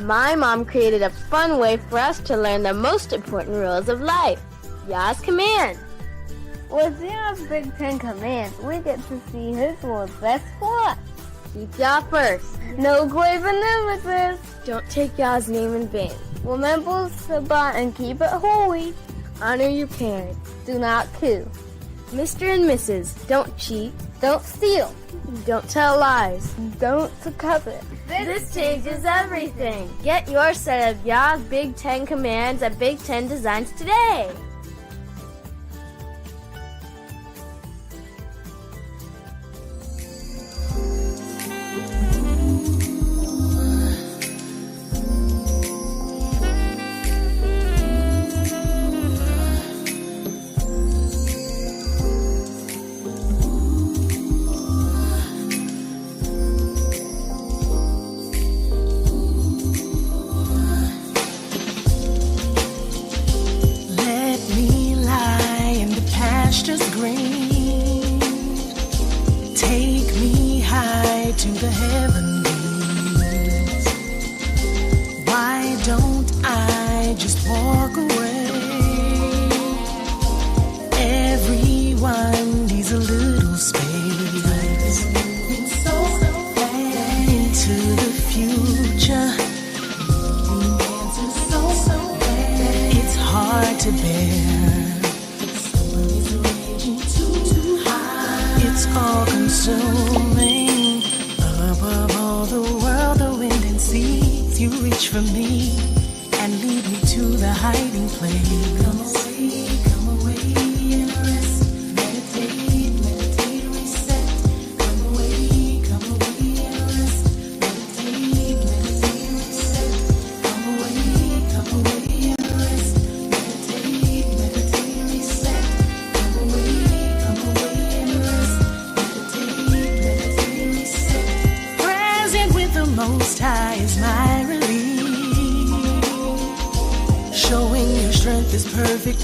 My mom created a fun way for us to learn the most important rules of life. Yah's commands. With Yah's Big Ten Commands, we get to see His will's best for us. Keep Yah first. No graven images. Don't take Yah's name in vain. Remember Shabbat and keep it holy. Honor your parents. Do not kill. Mr. and Mrs., don't cheat. Don't steal. Don't tell lies. Don't covet. This changes everything. Get your set of Yah's Big Ten Commands at Big Ten Designs today.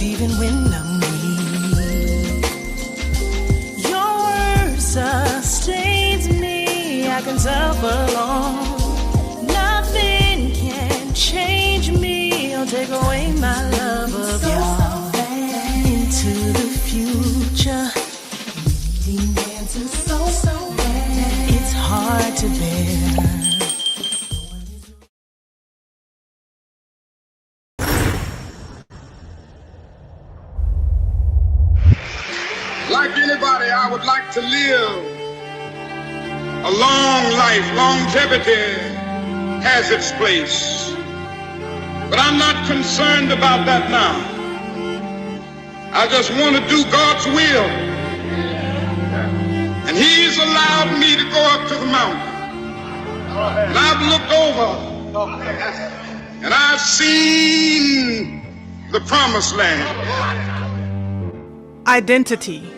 Even when I'm weak, your word sustains me. I can suffer long. Nothing can change me or take away my love of y'all. Into the future, leading answers so bad. It's hard to bear. Like anybody, I would like to live a long life. Longevity has its place. But I'm not concerned about that now. I just want to do God's will. And He's allowed me to go up to the mountain. And I've looked over and I've seen the promised land. Identity.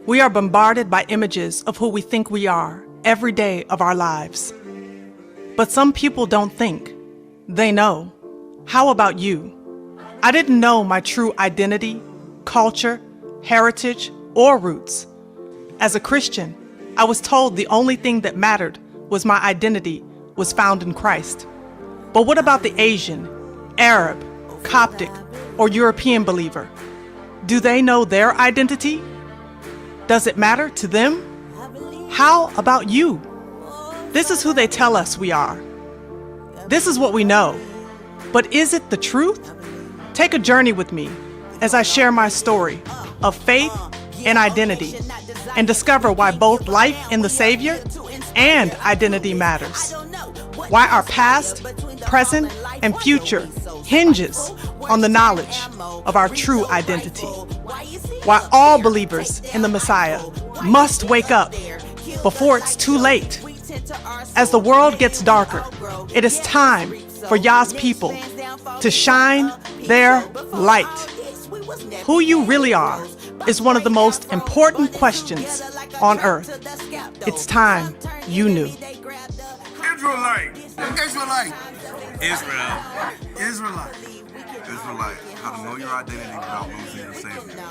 We are bombarded by images of who we think we are every day of our lives. But some people don't think. They know. How about you? I didn't know my true identity, culture, heritage, or roots. As a Christian, I was told the only thing that mattered was my identity was found in Christ. But what about the Asian, Arab, Coptic, or European believer? Do they know their identity? Does it matter to them? How about you? This is who they tell us we are. This is what we know. But is it the truth? Take a journey with me as I share my story of faith and identity and discover why both life in the Savior and identity matters. Why our past, present, and future hinges on the knowledge of our true identity. Why all believers in the Messiah must wake up before it's too late. As the world gets darker, it is time for Yah's people to shine their light. Who you really are is one of the most important questions on earth. It's time you knew. Israelite. Israelite. Israel. Israelite. Israelite. How to know your identity without losing your Savior.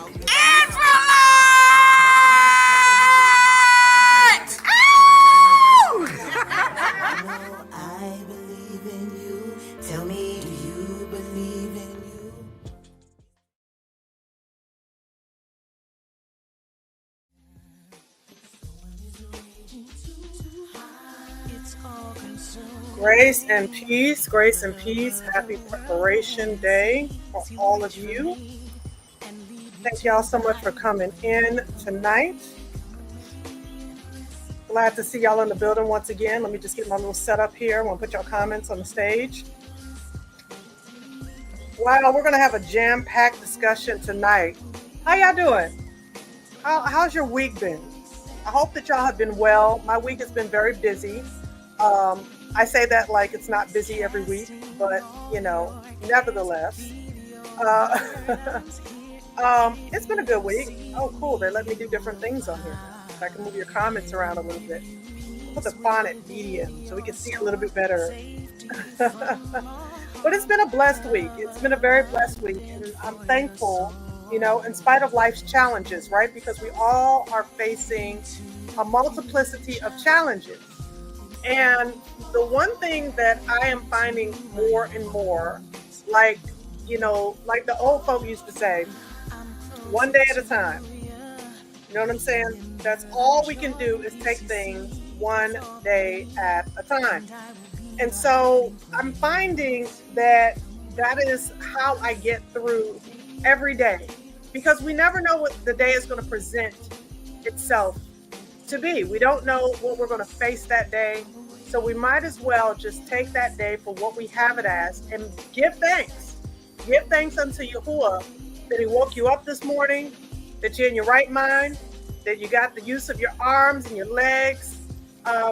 I believe in you. Grace and peace, grace and peace. Happy Preparation Day for all of you. Thank y'all so much for coming in tonight. Glad to see y'all in the building once again. Let me just get my little setup here. I'm going to put y'all comments on the stage. Wow, we're going to have a jam-packed discussion tonight. How y'all doing? How's your week been? I hope that y'all have been well. My week has been very busy. I say that like it's not busy every week, but nevertheless, it's been a good week. Oh, cool. They let me do different things on here. I can move your comments around a little bit. Put the font at medium so we can see a little bit better. But it's been a blessed week. It's been a very blessed week. And I'm thankful, in spite of life's challenges, right? Because we all are facing a multiplicity of challenges. And the one thing that I am finding more and more, like the old folk used to say, one day at a time. You know what I'm saying? That's all we can do is take things one day at a time. And so I'm finding that is how I get through every day, because we never know what the day is going to present itself to be. We don't know what we're going to face that day. So we might as well just take that day for what we have it as and give thanks. Give thanks unto Yahuwah that he woke you up this morning, that you're in your right mind, that you got the use of your arms and your legs.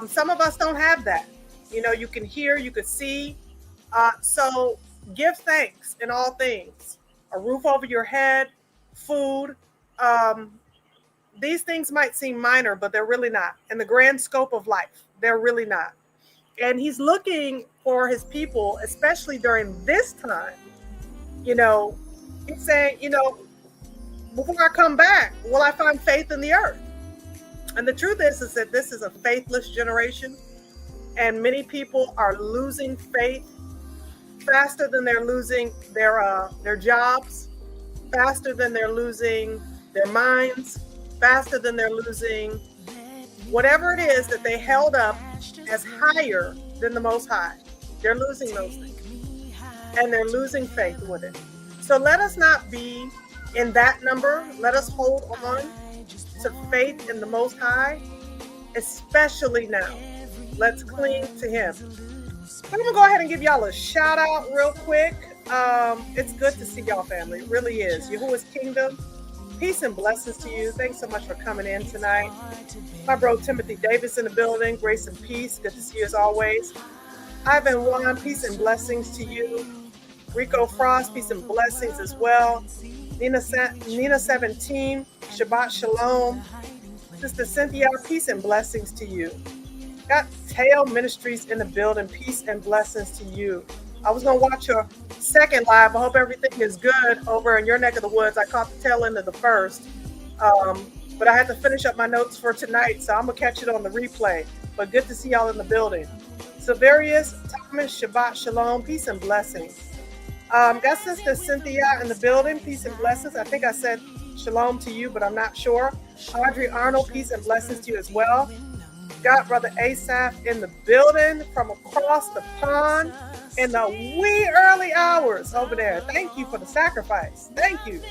Some of us don't have that. You can hear, you can see. So give thanks in all things. A roof over your head, food. These things might seem minor, but they're really not. In the grand scope of life, they're really not. And he's looking for his people, especially during this time. He's saying, before I come back, will I find faith in the earth? And the truth is that this is a faithless generation. And many people are losing faith faster than they're losing their jobs, faster than they're losing their minds, faster than they're losing whatever it is that they held up as higher than the Most High. They're losing those things, and they're losing faith with it. So let us not be in that number. Let us hold on to faith in the Most High, especially now. Let's cling to him. I'm going to go ahead and give y'all a shout out real quick. It's good to see y'all, family. It really is. Yahuwah's Kingdom. Peace and blessings to you. Thanks so much for coming in tonight. My bro Timothy Davis in the building. Grace and peace. Good to see you as always. Ivan Juan, peace and blessings to you. Rico Frost, peace and blessings as well. Nina 17, Shabbat Shalom. Sister Cynthia, peace and blessings to you. Got Tail Ministries in the building. Peace and blessings to you. I was going to watch your second live. I hope everything is good over in your neck of the woods. I caught the tail end of the first. But I had to finish up my notes for tonight, so I'm going to catch it on the replay. But good to see y'all in the building. Silverius, Thomas, Shabbat Shalom. Peace and blessings. Got Sister Cynthia in the building. Peace and blessings. I think I said shalom to you, but I'm not sure. Audrey Arnold, peace and blessings to you as well. Got Brother Asaph in the building from across the pond in the wee early hours over there. Thank you for the sacrifice. Thank you.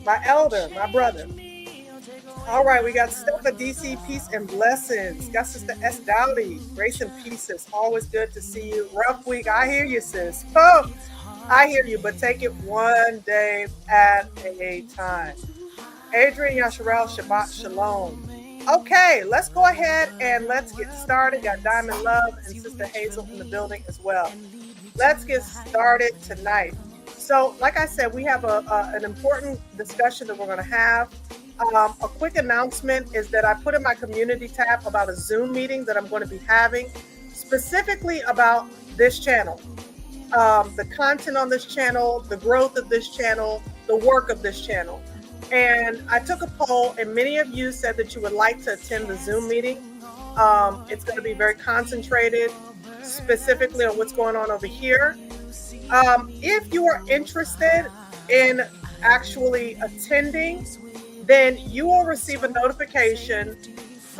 My elder, my brother. All right, we got Stepha DC, peace and blessings. Got Sister S. Dowdy, grace and peace. It's always good to see you. Rough week. I hear you, sis. Oh, I hear you, but take it one day at a time. Adrian Yasharel, Shabbat Shalom. Okay, let's go ahead and let's get started. Got Diamond Love and Sister Hazel in the building as well. Let's get started tonight. So, like I said, we have an important discussion that we're going to have. A quick announcement is that I put in my community tab about a Zoom meeting that I'm going to be having specifically about this channel. The content on this channel, the growth of this channel, the work of this channel. And I took a poll, and many of you said that you would like to attend the Zoom meeting. It's going to be very concentrated, specifically on what's going on over here. If you are interested in actually attending, then you will receive a notification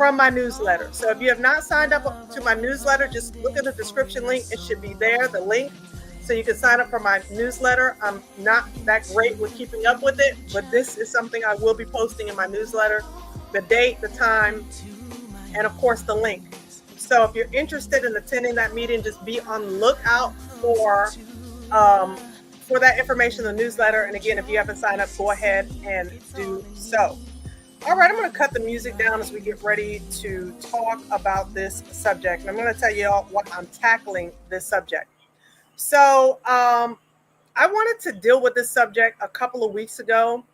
from my newsletter. So if you have not signed up to my newsletter, just look at the description link. It should be there, the link, so you can sign up for my newsletter. I'm not that great with keeping up with it, but this is something I will be posting in my newsletter, the date, the time, and of course the link. So if you're interested in attending that meeting, just be on the lookout for that information in the newsletter. And again, if you haven't signed up, go ahead and do so. All right, I'm going to cut the music down as we get ready to talk about this subject. And I'm going to tell you all what I'm tackling this subject. So I wanted to deal with this subject a couple of weeks ago,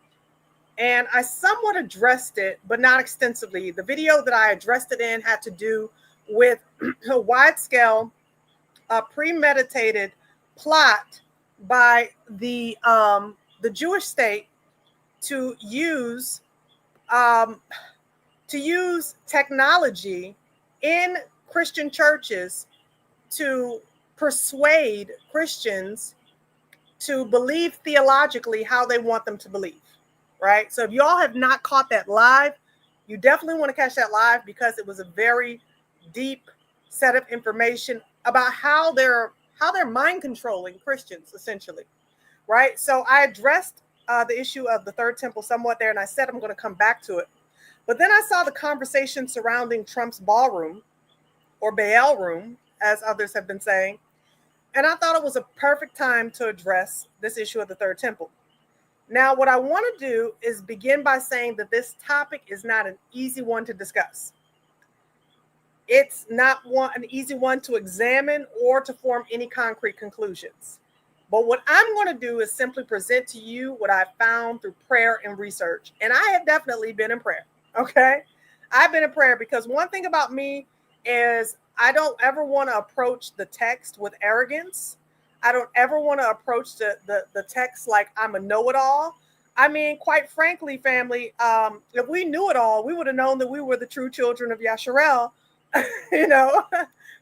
and I somewhat addressed it, but not extensively. The video that I addressed it in had to do with a wide-scale, premeditated plot by the Jewish state to use technology in Christian churches to persuade Christians to believe theologically how they want them to believe, right? So if you all have not caught that live, you definitely want to catch that live, because it was a very deep set of information about how they're mind controlling Christians, essentially, right? So I addressed the issue of the third temple somewhat there, and I said I'm going to come back to it. But then I saw the conversation surrounding Trump's ballroom, or BAALroom, as others have been saying, and I thought it was a perfect time to address this issue of the third temple. Now, what I want to do is begin by saying that this topic is not an easy one to discuss. It's not an easy one to examine or to form any concrete conclusions. But what I'm going to do is simply present to you what I found through prayer and research. And I have definitely been in prayer, okay? I've been in prayer, because one thing about me is I don't ever want to approach the text with arrogance. I don't ever want to approach the text like I'm a know-it-all. I mean, quite frankly, family, if we knew it all, we would have known that we were the true children of Yasharel,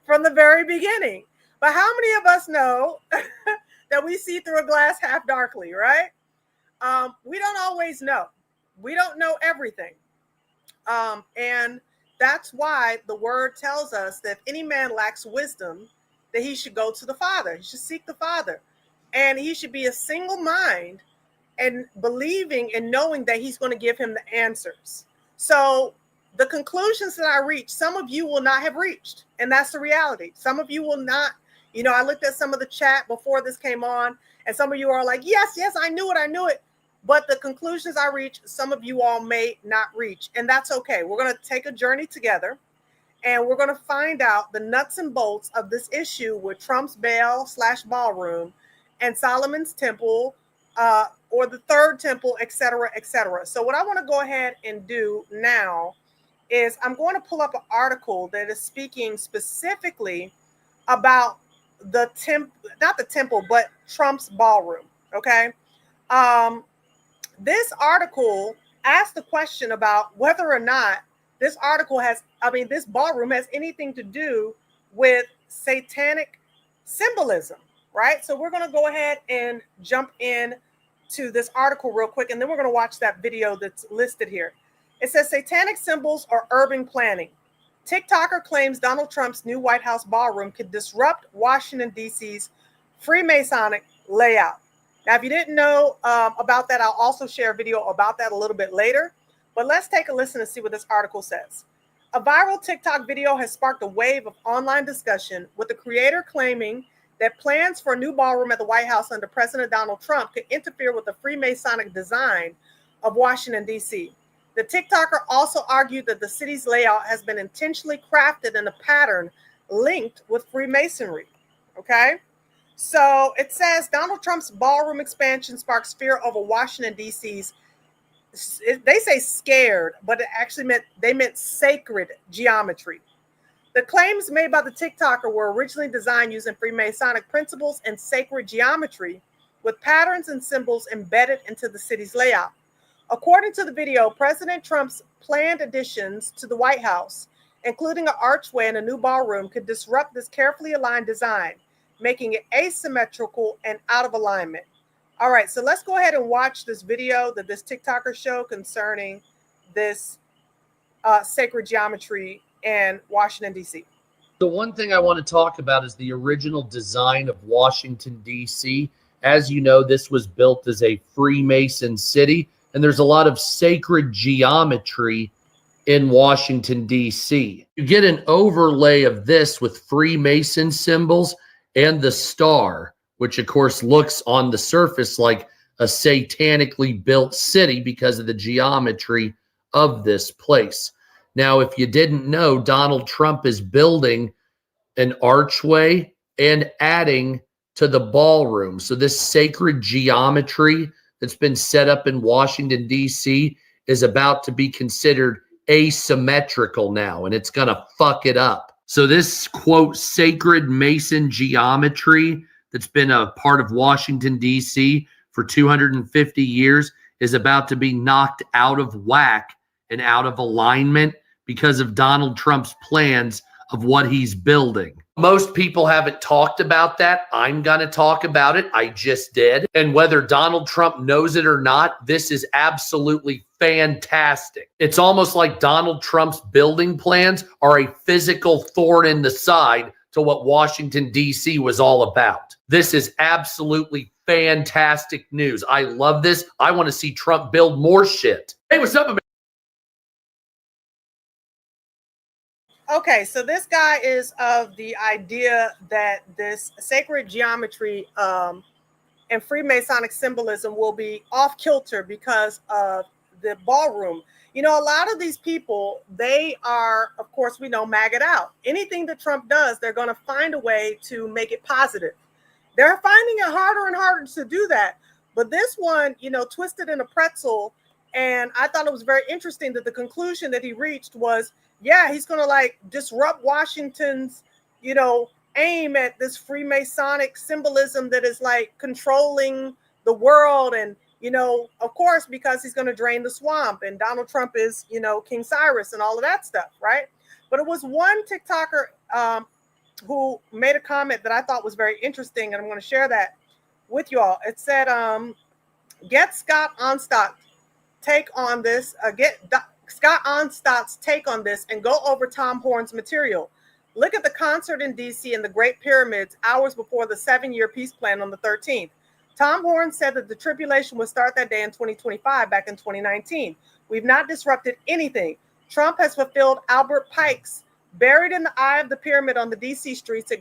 from the very beginning. But how many of us know that we see through a glass half darkly, right? We don't always know. We don't know everything. And that's why the word tells us that if any man lacks wisdom, that he should go to the Father. He should seek the Father. And he should be a single mind and believing and knowing that he's going to give him the answers. So the conclusions that I reach, some of you will not have reached. And that's the reality. Some of you will not. I looked at some of the chat before this came on, and some of you are like, yes, I knew it. But the conclusions I reach, some of you all may not reach. And that's okay. We're going to take a journey together, and we're going to find out the nuts and bolts of this issue with Trump's BAAL/ballroom and Solomon's temple, or the third temple, et cetera, et cetera. So what I want to go ahead and do now is I'm going to pull up an article that is speaking specifically about not the temple, but Trump's ballroom. Okay. This article asked the question about whether or not this ballroom has anything to do with satanic symbolism, right? So we're going to go ahead and jump in to this article real quick, and then we're going to watch that video that's listed here. It says satanic symbols or urban planning. TikToker claims Donald Trump's new White House ballroom could disrupt Washington, D.C.'s Freemasonic layout. Now, if you didn't know about that, I'll also share a video about that a little bit later. But let's take a listen and see what this article says. A viral TikTok video has sparked a wave of online discussion, with the creator claiming that plans for a new ballroom at the White House under President Donald Trump could interfere with the Freemasonic design of Washington, D.C. The TikToker also argued that the city's layout has been intentionally crafted in a pattern linked with Freemasonry. Okay? So it says Donald Trump's ballroom expansion sparks fear over Washington, D.C.'s, they say scared, but it actually meant sacred geometry. The claims made by the TikToker were originally designed using Freemasonic principles and sacred geometry, with patterns and symbols embedded into the city's layout. According to the video, President Trump's planned additions to the White House, including an archway and a new ballroom, could disrupt this carefully aligned design, making it asymmetrical and out of alignment. All right, so let's go ahead and watch this video that this TikToker showed concerning this sacred geometry in Washington, D.C.? The one thing I want to talk about is the original design of Washington, D.C. As you know, this was built as a Freemason city, and there's a lot of sacred geometry in Washington, D.C. You get an overlay of this with Freemason symbols and the star, which of course looks on the surface like a satanically built city because of the geometry of this place. Now, if you didn't know, Donald Trump is building an archway and adding to the ballroom. So this sacred geometry that's been set up in Washington, D.C. is about to be considered asymmetrical now, and it's going to fuck it up. So this, quote, sacred Mason geometry that's been a part of Washington, D.C. for 250 years is about to be knocked out of whack and out of alignment because of Donald Trump's plans of what he's building. Most people haven't talked about that. I'm going to talk about it. I just did. And whether Donald Trump knows it or not, this is absolutely fantastic. It's almost like Donald Trump's building plans are a physical thorn in the side to what Washington, D.C. was all about. This is absolutely fantastic news. I love this. I want to see Trump build more shit. Hey, what's up, America? Okay, so this guy is of the idea that this sacred geometry and Freemasonic symbolism will be off kilter because of the ballroom. You know, a lot of these people, they are, of course, we know, maggot out. Anything that Trump does, they're going to find a way to make it positive. They're finding it harder and harder to do that. But this one, you know, twisted in a pretzel. And I thought it was very interesting that the conclusion that he reached was, yeah, he's going to like disrupt Washington's, you know, aim at this Freemasonic symbolism that is like controlling the world. And, you know, of course, because he's going to drain the swamp and Donald Trump is, you know, King Cyrus and all of that stuff. Right. But it was one TikToker who made a comment that I thought was very interesting. And I'm going to share that with you all. It said, get Scott Onstott's take on this, Scott Onstott's take on this and go over Tom Horn's material. Look at the concert in DC in the Great Pyramids hours before the 7-year peace plan on the 13th. Tom Horn said that the tribulation would start that day in 2025, back in 2019. We've not disrupted anything. Trump has fulfilled Albert Pike's buried in the eye of the pyramid on the DC streets a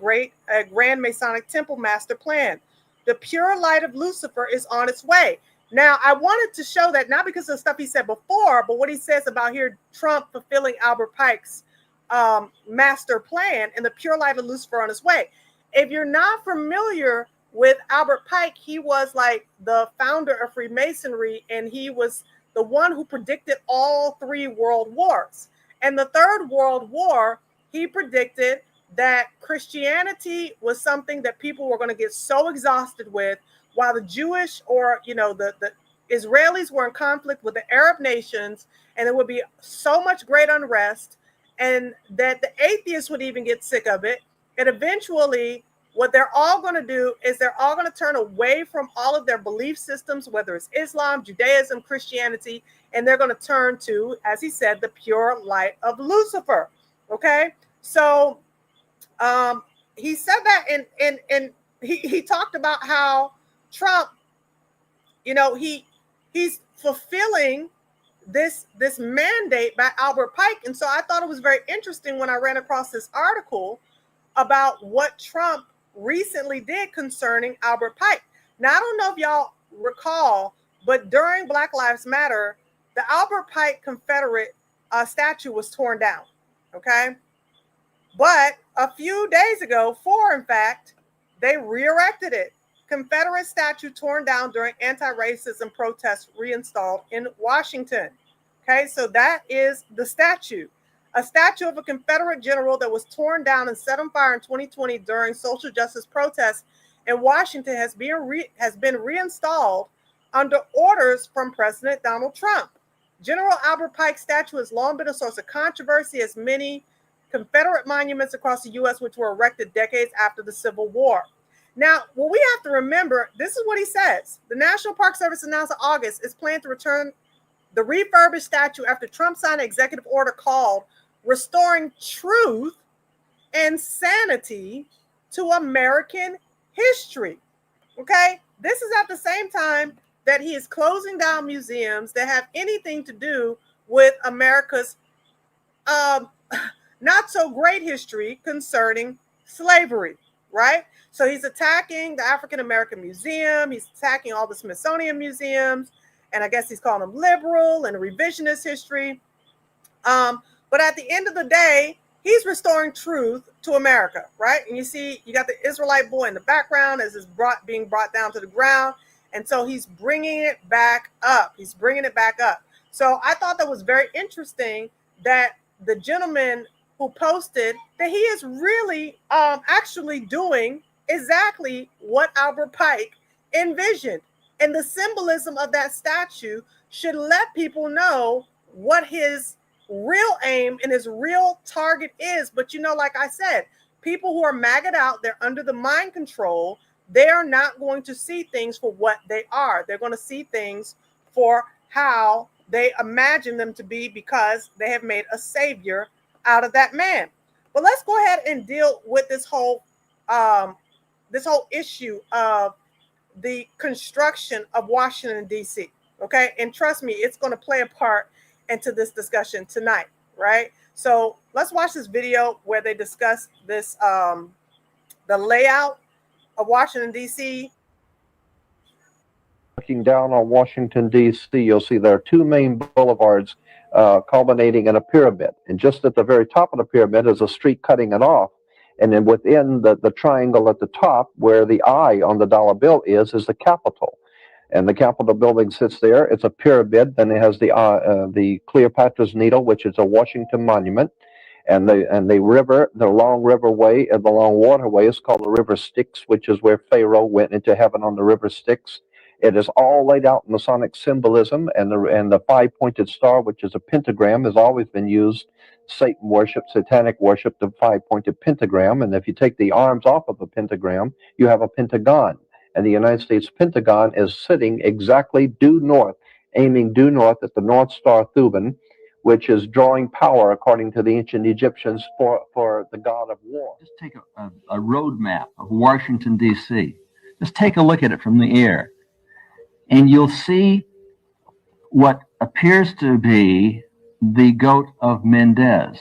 Grand Masonic Temple master plan. The pure light of Lucifer is on its way. Now, I wanted to show that not because of the stuff he said before, but what he says about here, Trump fulfilling Albert Pike's master plan and the pure light of Lucifer on his way. If you're not familiar with Albert Pike, he was like the founder of Freemasonry, and he was the one who predicted all 3 world wars. And the 3rd World War, he predicted that Christianity was something that people were going to get so exhausted with, while the Jewish or, you know, the Israelis were in conflict with the Arab nations, and there would be so much great unrest, and that the atheists would even get sick of it. And eventually, what they're all going to do is they're all going to turn away from all of their belief systems, whether it's Islam, Judaism, Christianity, and they're going to turn to, as he said, the pure light of Lucifer. Okay, so he said that, and he talked about how Trump, you know, he's fulfilling this mandate by Albert Pike. And so I thought it was very interesting when I ran across this article about what Trump recently did concerning Albert Pike. Now, I don't know if y'all recall, but during Black Lives Matter, the Albert Pike Confederate statue was torn down. Okay. But a few days ago, 4 in fact, they re-erected it. Confederate statue torn down during anti-racism protests reinstalled in Washington. Okay, so that is the statue. A statue of a Confederate general that was torn down and set on fire in 2020 during social justice protests in Washington has been reinstalled under orders from President Donald Trump. General Albert Pike's statue has long been a source of controversy, as many Confederate monuments across the U.S. which were erected decades after the Civil War. Now, what we have to remember, this is what he says. The National Park Service announced in August is planned to return The refurbished statue after Trump signed an executive order called Restoring Truth and Sanity to American History. Okay? This is at the same time that he is closing down museums that have anything to do with America's not so great history concerning slavery, right? So he's attacking the African American Museum. He's attacking all the Smithsonian museums. And I guess he's calling them liberal and revisionist history. But at the end of the day, he's restoring truth to America, right? And you see, you got the Israelite boy in the background as it's being brought down to the ground. And so he's bringing it back up. He's bringing it back up. So I thought that was very interesting that the gentleman who posted that he is really actually doing exactly what Albert Pike envisioned. And the symbolism of that statue should let people know what his real aim and his real target is. But, you know, like I said, people who are maggot out, they're under the mind control. They are not going to see things for what they are. They're going to see things for how they imagine them to be because they have made a savior out of that man. But let's go ahead and deal with this whole issue of the construction of Washington, D.C. Okay. And trust me, it's going to play a part into this discussion tonight. Right. So let's watch this video where they discuss this, the layout of Washington, D.C. Looking down on Washington, D.C., you'll see there are two main boulevards culminating in a pyramid. And just at the very top of the pyramid is a street cutting it off. And then within the triangle at the top, where the eye on the dollar bill is the Capitol. And the Capitol building sits there. It's a pyramid. Then it has the Cleopatra's Needle, which is a Washington monument. And the river, the long riverway, and the long waterway is called the River Styx, which is where Pharaoh went into heaven on the River Styx. It is all laid out in Masonic symbolism, and the five-pointed star, which is a pentagram, has always been used. Satan worship, satanic worship, the five-pointed pentagram. And if you take the arms off of a pentagram, you have a pentagon. And the United States Pentagon is sitting exactly due north, aiming due north at the North Star Thuban, which is drawing power, according to the ancient Egyptians, for the god of war. Just take a road map of Washington, D.C. Just take a look at it from the air, and you'll see what appears to be the goat of Mendez.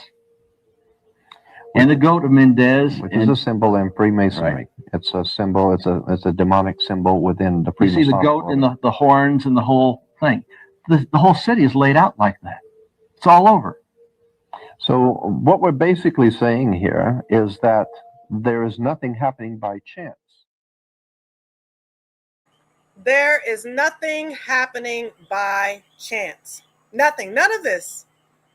And the goat of Mendez, which is a symbol in Freemasonry. Right. It's a symbol. It's a demonic symbol within the Freemasonic. You see the goat and the horns and the whole thing. The whole city is laid out like that. It's all over. So what we're basically saying here is that there is nothing happening by chance. There is nothing happening by chance. Nothing. None of this.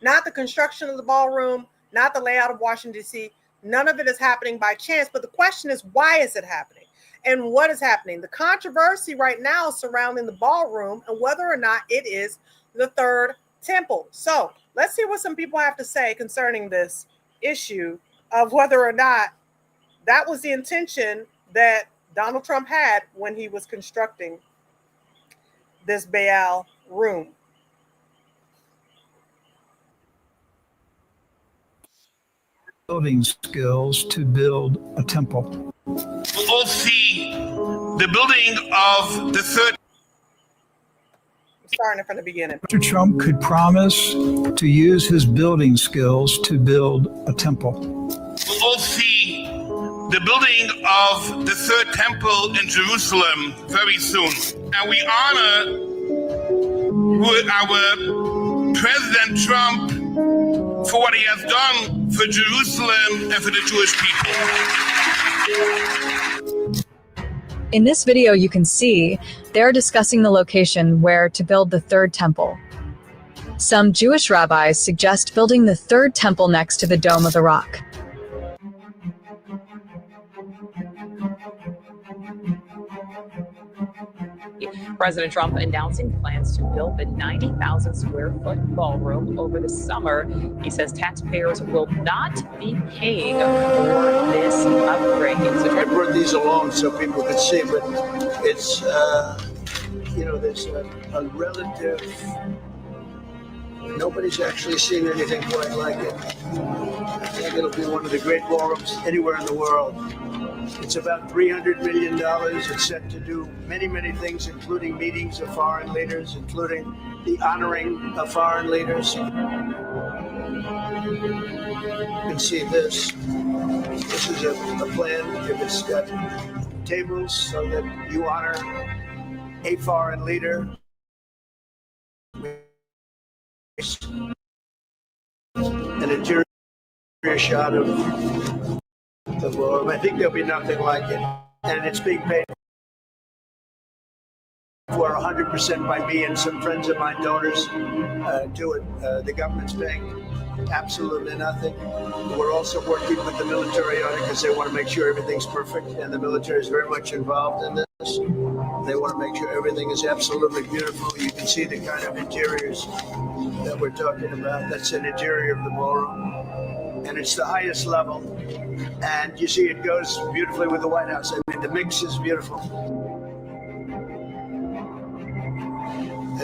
Not the construction of the ballroom, not the layout of Washington, D.C. None of it is happening by chance. But the question is, why is it happening? And what is happening? The controversy right now surrounding the ballroom and whether or not it is the third temple. So let's see what some people have to say concerning this issue of whether or not that was the intention that Donald Trump had when he was constructing this BAALroom. Building skills to build a temple. We'll all see the building of the third. Starting from the beginning. Mr. Trump could promise to use his building skills to build a temple. We'll all see the building of the third temple in Jerusalem very soon. And we honor our President Trump for what he has done for Jerusalem and for the Jewish people. In this video, you can see they're discussing the location where to build the third temple. Some Jewish rabbis suggest building the third temple next to the Dome of the Rock. President Trump announcing plans to build the 90,000 square foot ballroom over the summer. He says taxpayers will not be paying for this upgrade. I brought these along so people could see, but it's, there's a relative Nobody's actually seen anything quite like it. I think it'll be one of the great ballrooms anywhere in the world. It's about $300 million. It's set to do many, many things, including meetings of foreign leaders, including the honoring of foreign leaders. You can see this. This is a plan. It's got tables so that you honor a foreign leader. An interior shot of the ballroom. I think there'll be nothing like it. And it's being paid for 100% by me and some friends of mine, donors to it. The government's paying absolutely nothing. We're also working with the military on it because they want to make sure everything's perfect, and the military is very much involved in this. They want to make sure everything is absolutely beautiful. You can see the kind of interiors that we're talking about. That's an interior of the ballroom, and it's the highest level. And you see it goes beautifully with the White House. I mean, the mix is beautiful.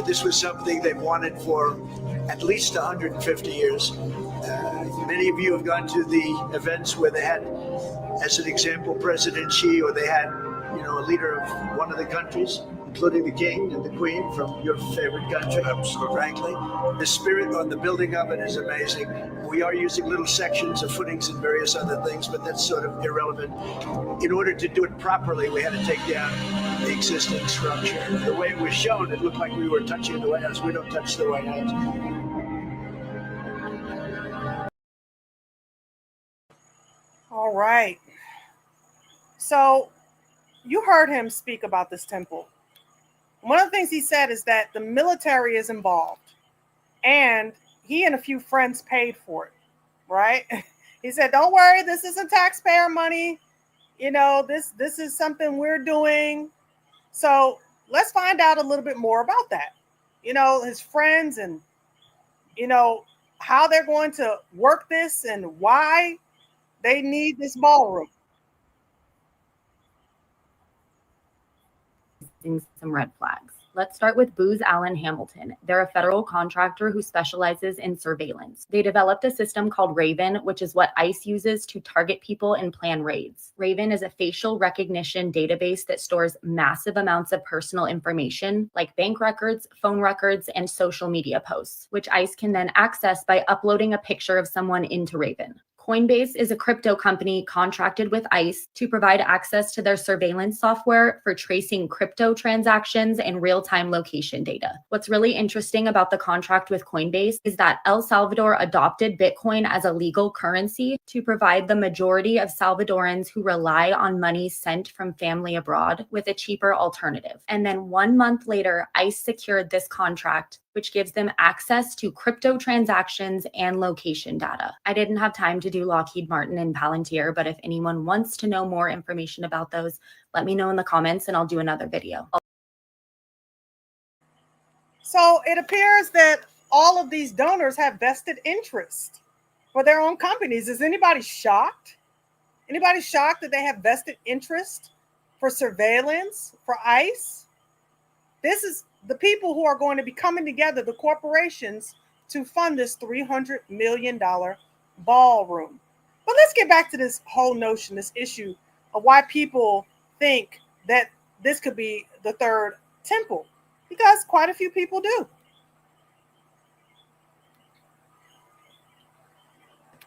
This was something they've wanted for at least 150 years. Many of you have gone to the events where they had, as an example, President Xi, or they had, a leader of one of the countries, including the king and the queen from your favorite country. Absolutely. Frankly, the spirit on the building of it is amazing. We are using little sections of footings and various other things, but that's sort of irrelevant. In order to do it properly, we had to take down the existing structure. The way it was shown, it looked like we were touching the White House. We don't touch the White House. All right. So you heard him speak about this temple. One of the things he said is that the military is involved, and he and a few friends paid for it, right? He said, don't worry, this isn't taxpayer money. This is something we're doing. So let's find out a little bit more about that. His friends and, how they're going to work this and why they need this ballroom. Some red flags. Let's start with Booz Allen Hamilton. They're a federal contractor who specializes in surveillance. They developed a system called Raven, which is what ICE uses to target people and plan raids. Raven is a facial recognition database that stores massive amounts of personal information like bank records, phone records, and social media posts, which ICE can then access by uploading a picture of someone into Raven. Coinbase is a crypto company contracted with ICE to provide access to their surveillance software for tracing crypto transactions and real-time location data. What's really interesting about the contract with Coinbase is that El Salvador adopted Bitcoin as a legal currency to provide the majority of Salvadorans who rely on money sent from family abroad with a cheaper alternative. And then 1 month later, ICE secured this contract, which gives them access to crypto transactions and location data. I didn't have time to do Lockheed Martin and Palantir, but if anyone wants to know more information about those, let me know in the comments and I'll do another video. So it appears that all of these donors have vested interest for their own companies. Is anybody shocked? Anybody shocked that they have vested interest for surveillance, for ICE? This is the people who are going to be coming together, the corporations, to fund this $300 million ballroom. But let's get back to this whole notion, this issue of why people think that this could be the third temple, because quite a few people do.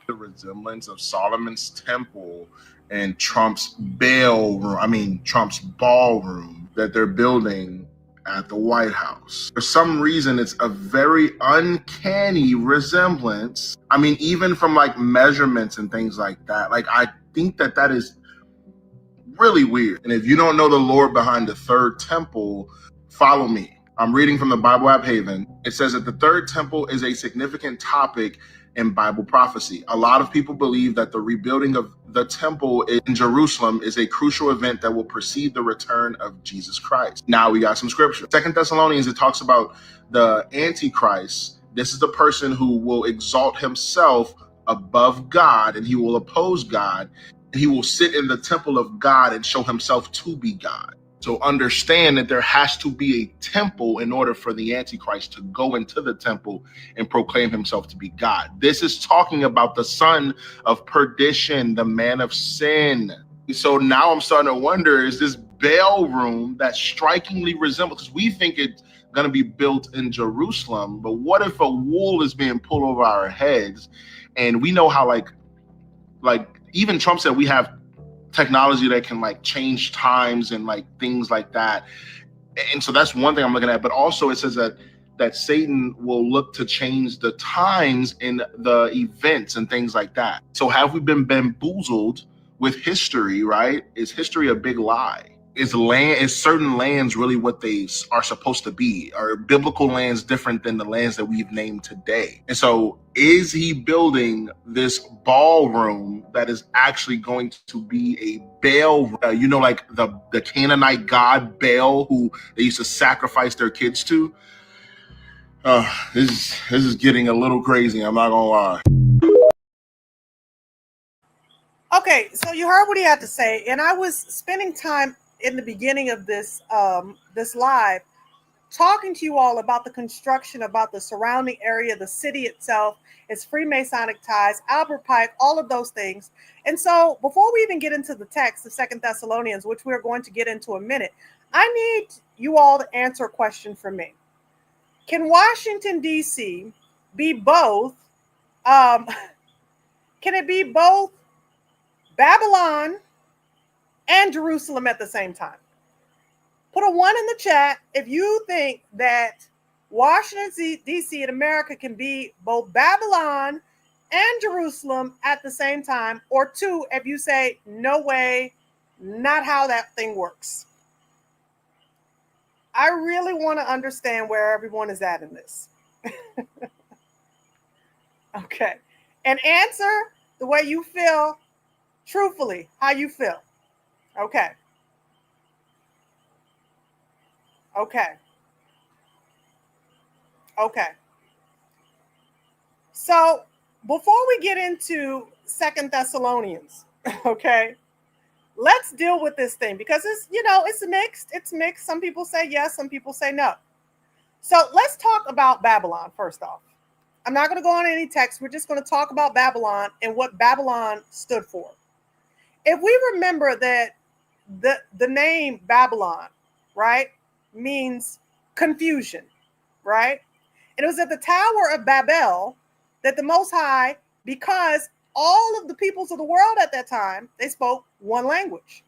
The resemblance of Solomon's temple and Trump's Trump's ballroom that they're building at the White House. For some reason, it's a very uncanny resemblance. Even from measurements and things like that. I think that is really weird. And if you don't know the lore behind the third temple, follow me. I'm reading from the Bible app Haven. It says that the third temple is a significant topic in Bible prophecy. A lot of people believe that the rebuilding of the temple in Jerusalem is a crucial event that will precede the return of Jesus Christ. Now we got some scripture. 2 Thessalonians, it talks about the Antichrist. This is the person who will exalt himself above God, and he will oppose God, and he will sit in the temple of God and show himself to be God. So understand that there has to be a temple in order for the Antichrist to go into the temple and proclaim himself to be God. This is talking about the son of perdition, the man of sin. So now I'm starting to wonder, is this BAALroom that strikingly resembles, because we think it's going to be built in Jerusalem, but what if a wool is being pulled over our heads? And we know how like even Trump said we have technology that can like change times and like things like that. And so that's one thing I'm looking at. But also it says that Satan will look to change the times in the events and things like that. So have we been bamboozled with history, right? Is history a big lie? Is certain lands really what they are supposed to be? Are biblical lands different than the lands that we've named today? And so is he building this BAALroom that is actually going to be a Baal, like the Canaanite god Baal, who they used to sacrifice their kids to? This is getting a little crazy, I'm not gonna lie. Okay, so you heard what he had to say, and I was spending time in the beginning of this this live talking to you all about the construction, about the surrounding area, the city itself, its Freemasonic ties, Albert Pike, all of those things. And so before we even get into the text of 2 Thessalonians, which we're going to get into a minute, I need you all to answer a question for me. Can Washington, D.C. be both, can it be both Babylon and Jerusalem at the same time? Put a 1 in the chat if you think that Washington, D.C. in America can be both Babylon and Jerusalem at the same time, or 2 if you say, no way, not how that thing works. I really want to understand where everyone is at in this. Okay. And answer the way you feel, truthfully, how you feel. Okay. Okay. Okay. So before we get into 2 Thessalonians, okay, let's deal with this thing because it's mixed. It's mixed. Some people say yes, some people say no. So let's talk about Babylon first off. I'm not going to go on any text. We're just going to talk about Babylon and what Babylon stood for. If we remember that the name Babylon, right, means confusion, right? And it was at the Tower of Babel that the Most High, because all of the peoples of the world at that time, they spoke one language.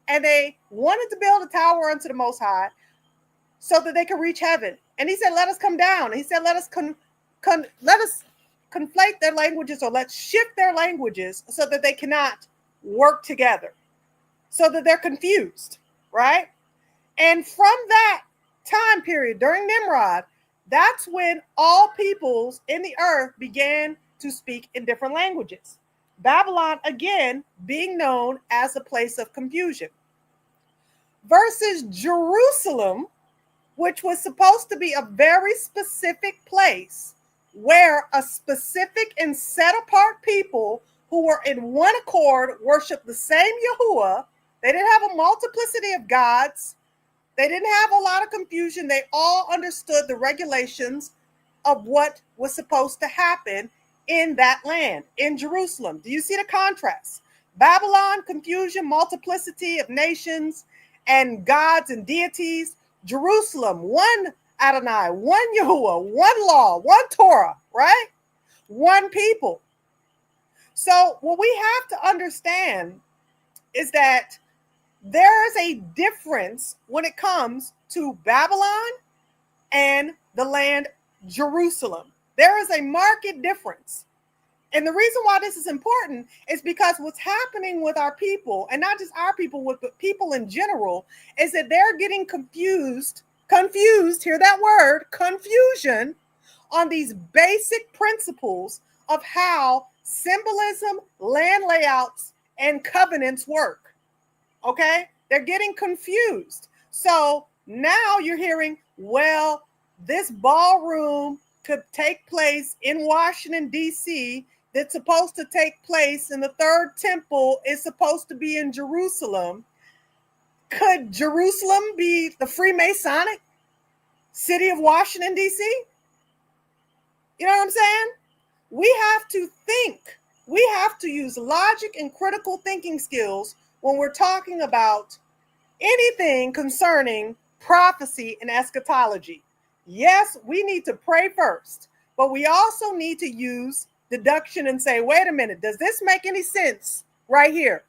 And they wanted to build a tower unto the Most High so that they could reach heaven. And he said, let us come down. And he said, let us conflate their languages, or let's shift their languages so that they cannot work together, so that they're confused, right? And from that time period during Nimrod, that's when all peoples in the earth began to speak in different languages. Babylon, again, being known as a place of confusion. Versus Jerusalem, which was supposed to be a very specific place where a specific and set apart people who were in one accord worshiped the same Yahuwah. They didn't have a multiplicity of gods. They didn't have a lot of confusion. They all understood the regulations of what was supposed to happen in that land, in Jerusalem. Do you see the contrast? Babylon, confusion, multiplicity of nations and gods and deities. Jerusalem, one Adonai, one Yahuwah, one law, one Torah, right? One people. So what we have to understand is that there is a difference when it comes to Babylon and the land Jerusalem. There is a marked difference. And the reason why this is important is because what's happening with our people, and not just our people, but people in general, is that they're getting confused, hear that word, confusion, on these basic principles of how symbolism, land layouts, and covenants work. Okay? They're getting confused. So now you're hearing, well, this BAALroom could take place in Washington, D.C., that's supposed to take place, and the third temple is supposed to be in Jerusalem. Could Jerusalem be the Freemasonic city of Washington, D.C.? You know what I'm saying? We have to think. We have to use logic and critical thinking skills when we're talking about anything concerning prophecy and eschatology. Yes, we need to pray first, but we also need to use deduction and say, wait a minute, does this make any sense right here?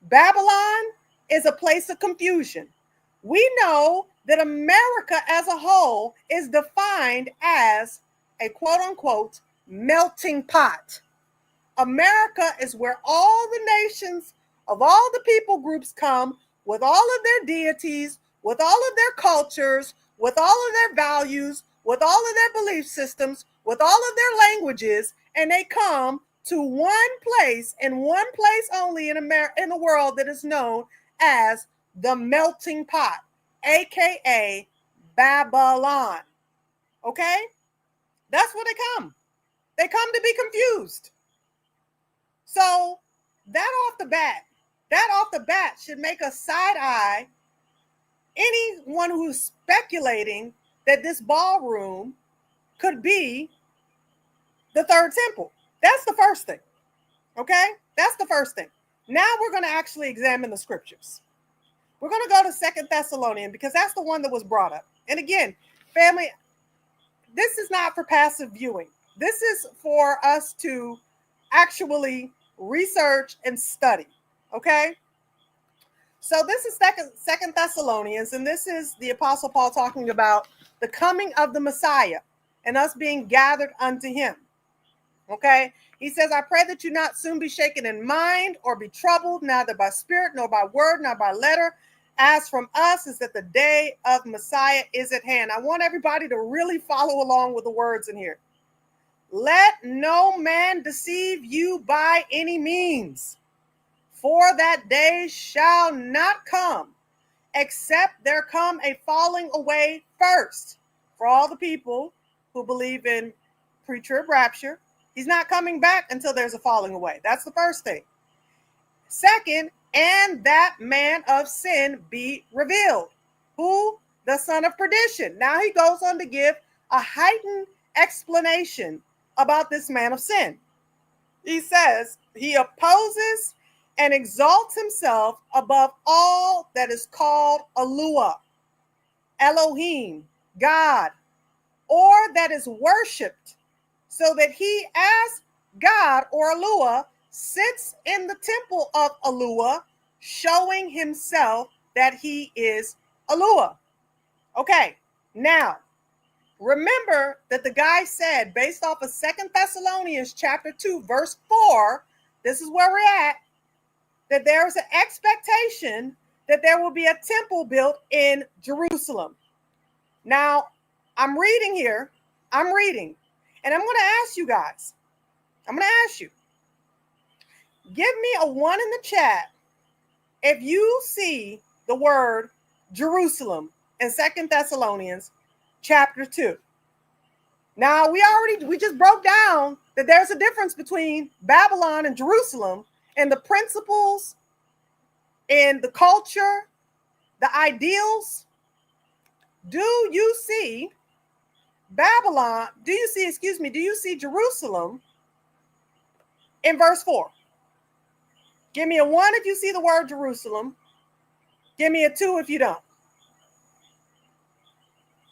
Babylon is a place of confusion. We know that America as a whole is defined as a quote unquote melting pot. America is where all the nations of all the people groups come with all of their deities, with all of their cultures, with all of their values, with all of their belief systems, with all of their languages, and they come to one place and one place only in the world that is known as the melting pot, aka Babylon. Okay? That's where they come. They come to be confused. So that off the bat should make us side eye anyone who's speculating that this ballroom could be the third temple. That's the first thing. Okay? That's the first thing. Now we're going to actually examine the scriptures. We're going to go to 2 Thessalonians because that's the one that was brought up. And again, family, this is not for passive viewing. This is for us to actually research and study. Okay? So this is Second Thessalonians, and this is the Apostle Paul talking about the coming of the Messiah and us being gathered unto him. Okay? He says, I pray that you not soon be shaken in mind or be troubled, neither by spirit, nor by word, nor by letter. As from us is that the day of Messiah is at hand. I want everybody to really follow along with the words in here. Let no man deceive you by any means, for that day shall not come, except there come a falling away first. For all the people who believe in pre-trib rapture, he's not coming back until there's a falling away. That's the first thing. Second, and that man of sin be revealed. Who? The son of perdition. Now he goes on to give a heightened explanation about this man of sin. He says he opposes and exalts himself above all that is called Alua, Elohim, God, or that is worshipped, so that he as God or Alua sits in the temple of Alua, showing himself that he is Alua. Okay, now remember that the guy said, based off of 2 Thessalonians chapter 2, verse 4, this is where we're at, that there is an expectation that there will be a temple built in Jerusalem. Now, I'm reading here, and I'm going to ask you guys, give me a 1 in the chat if you see the word Jerusalem in 2 Thessalonians chapter 2. Now, we just broke down that there's a difference between Babylon and Jerusalem and the principles and the culture, the ideals. Do you see Jerusalem in verse 4? Give me a 1 if you see the word Jerusalem. Give me a 2 if you don't.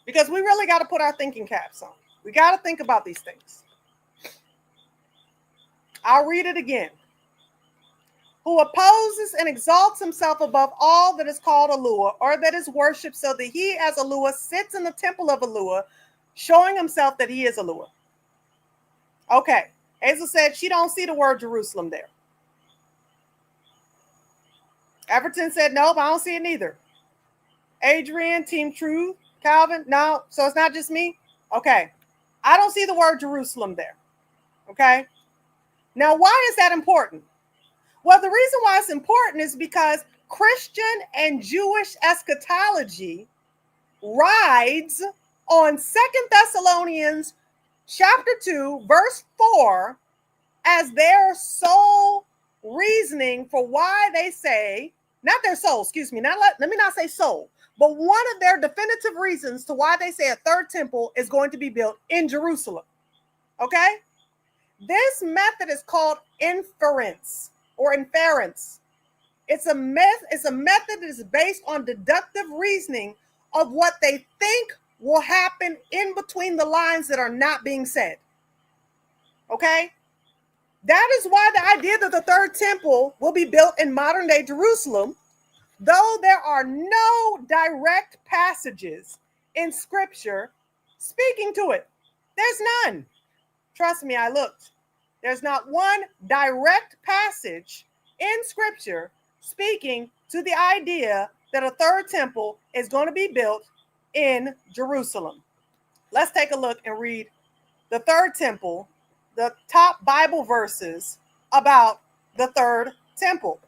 Because we really got to put our thinking caps on. We got to think about these things. I'll read it again. Who opposes and exalts himself above all that is called Alua, or that is worshipped, so that he as Alua sits in the temple of Alua, showing himself that he is Alua. Okay. Hazel said she don't see the word Jerusalem there. Everton said, nope, I don't see it neither. Adrian, Team Truth, Calvin, no, so it's not just me? Okay. I don't see the word Jerusalem there. Okay. Now, why is that important? Well, the reason why it's important is because Christian and Jewish eschatology rides on 2 Thessalonians chapter 2, verse 4, as their sole reasoning for why they say not their soul, excuse me, let me not say soul, but one of their definitive reasons to why they say a third temple is going to be built in Jerusalem. Okay? This method is called inference or inference. It's a method that is based on deductive reasoning of what they think will happen in between the lines that are not being said. Okay? That is why the idea that the third temple will be built in modern day Jerusalem, though there are no direct passages in scripture speaking to it. There's none. Trust me, I looked. There's not one direct passage in scripture speaking to the idea that a third temple is going to be built in Jerusalem. Let's take a look and read the third temple, the top Bible verses about the third temple.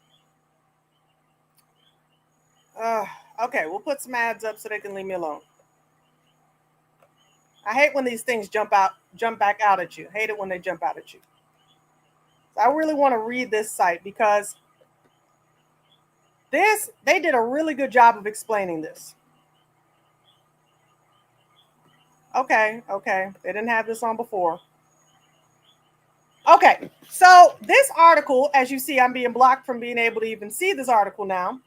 Okay, we'll put some ads up so they can leave me alone. I hate when these things jump back out at you. Hate it when they jump out at you. So I really want to read this site because they did a really good job of explaining this. Okay. They didn't have this on before. Okay, so this article, as you see, I'm being blocked from being able to even see this article now.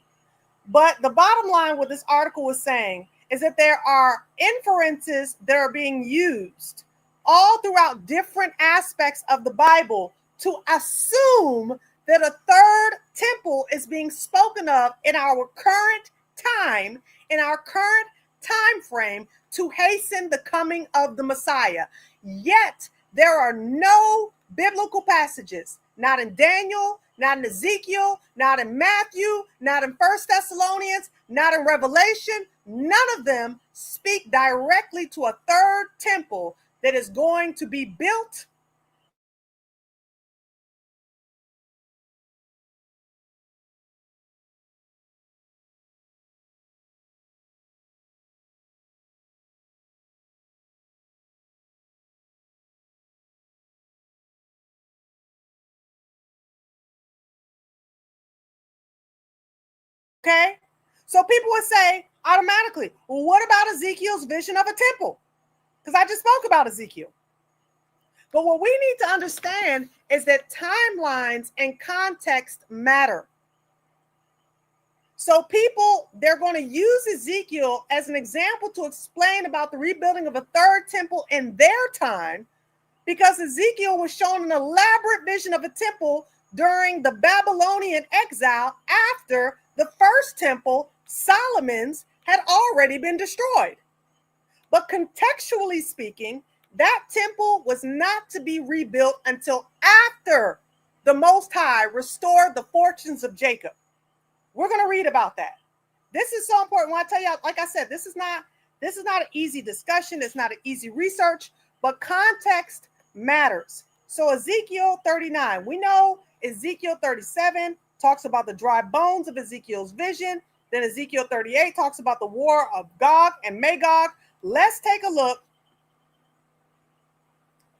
But the bottom line, what this article was saying, is that there are inferences that are being used all throughout different aspects of the Bible to assume that a third temple is being spoken of in our current time, in our current time frame, to hasten the coming of the Messiah. Yet there are no biblical passages, not in Daniel, not in Ezekiel, not in Matthew, not in 1 Thessalonians, not in Revelation. None of them speak directly to a third temple that is going to be built. Okay, so people would say automatically, well, what about Ezekiel's vision of a temple? Because I just spoke about Ezekiel. But what we need to understand is that timelines and context matter. So people, they're going to use Ezekiel as an example to explain about the rebuilding of a third temple in their time, because Ezekiel was shown an elaborate vision of a temple during the Babylonian exile after the first temple, Solomon's, had already been destroyed. But contextually speaking, that temple was not to be rebuilt until after the Most High restored the fortunes of Jacob. We're going to read about that. This is so important. When I tell you, like I said, this is not an easy discussion. It's not an easy research, but context matters. So Ezekiel 39, we know Ezekiel 37 talks about the dry bones of Ezekiel's vision. Then Ezekiel 38 talks about the war of Gog and Magog. Let's take a look.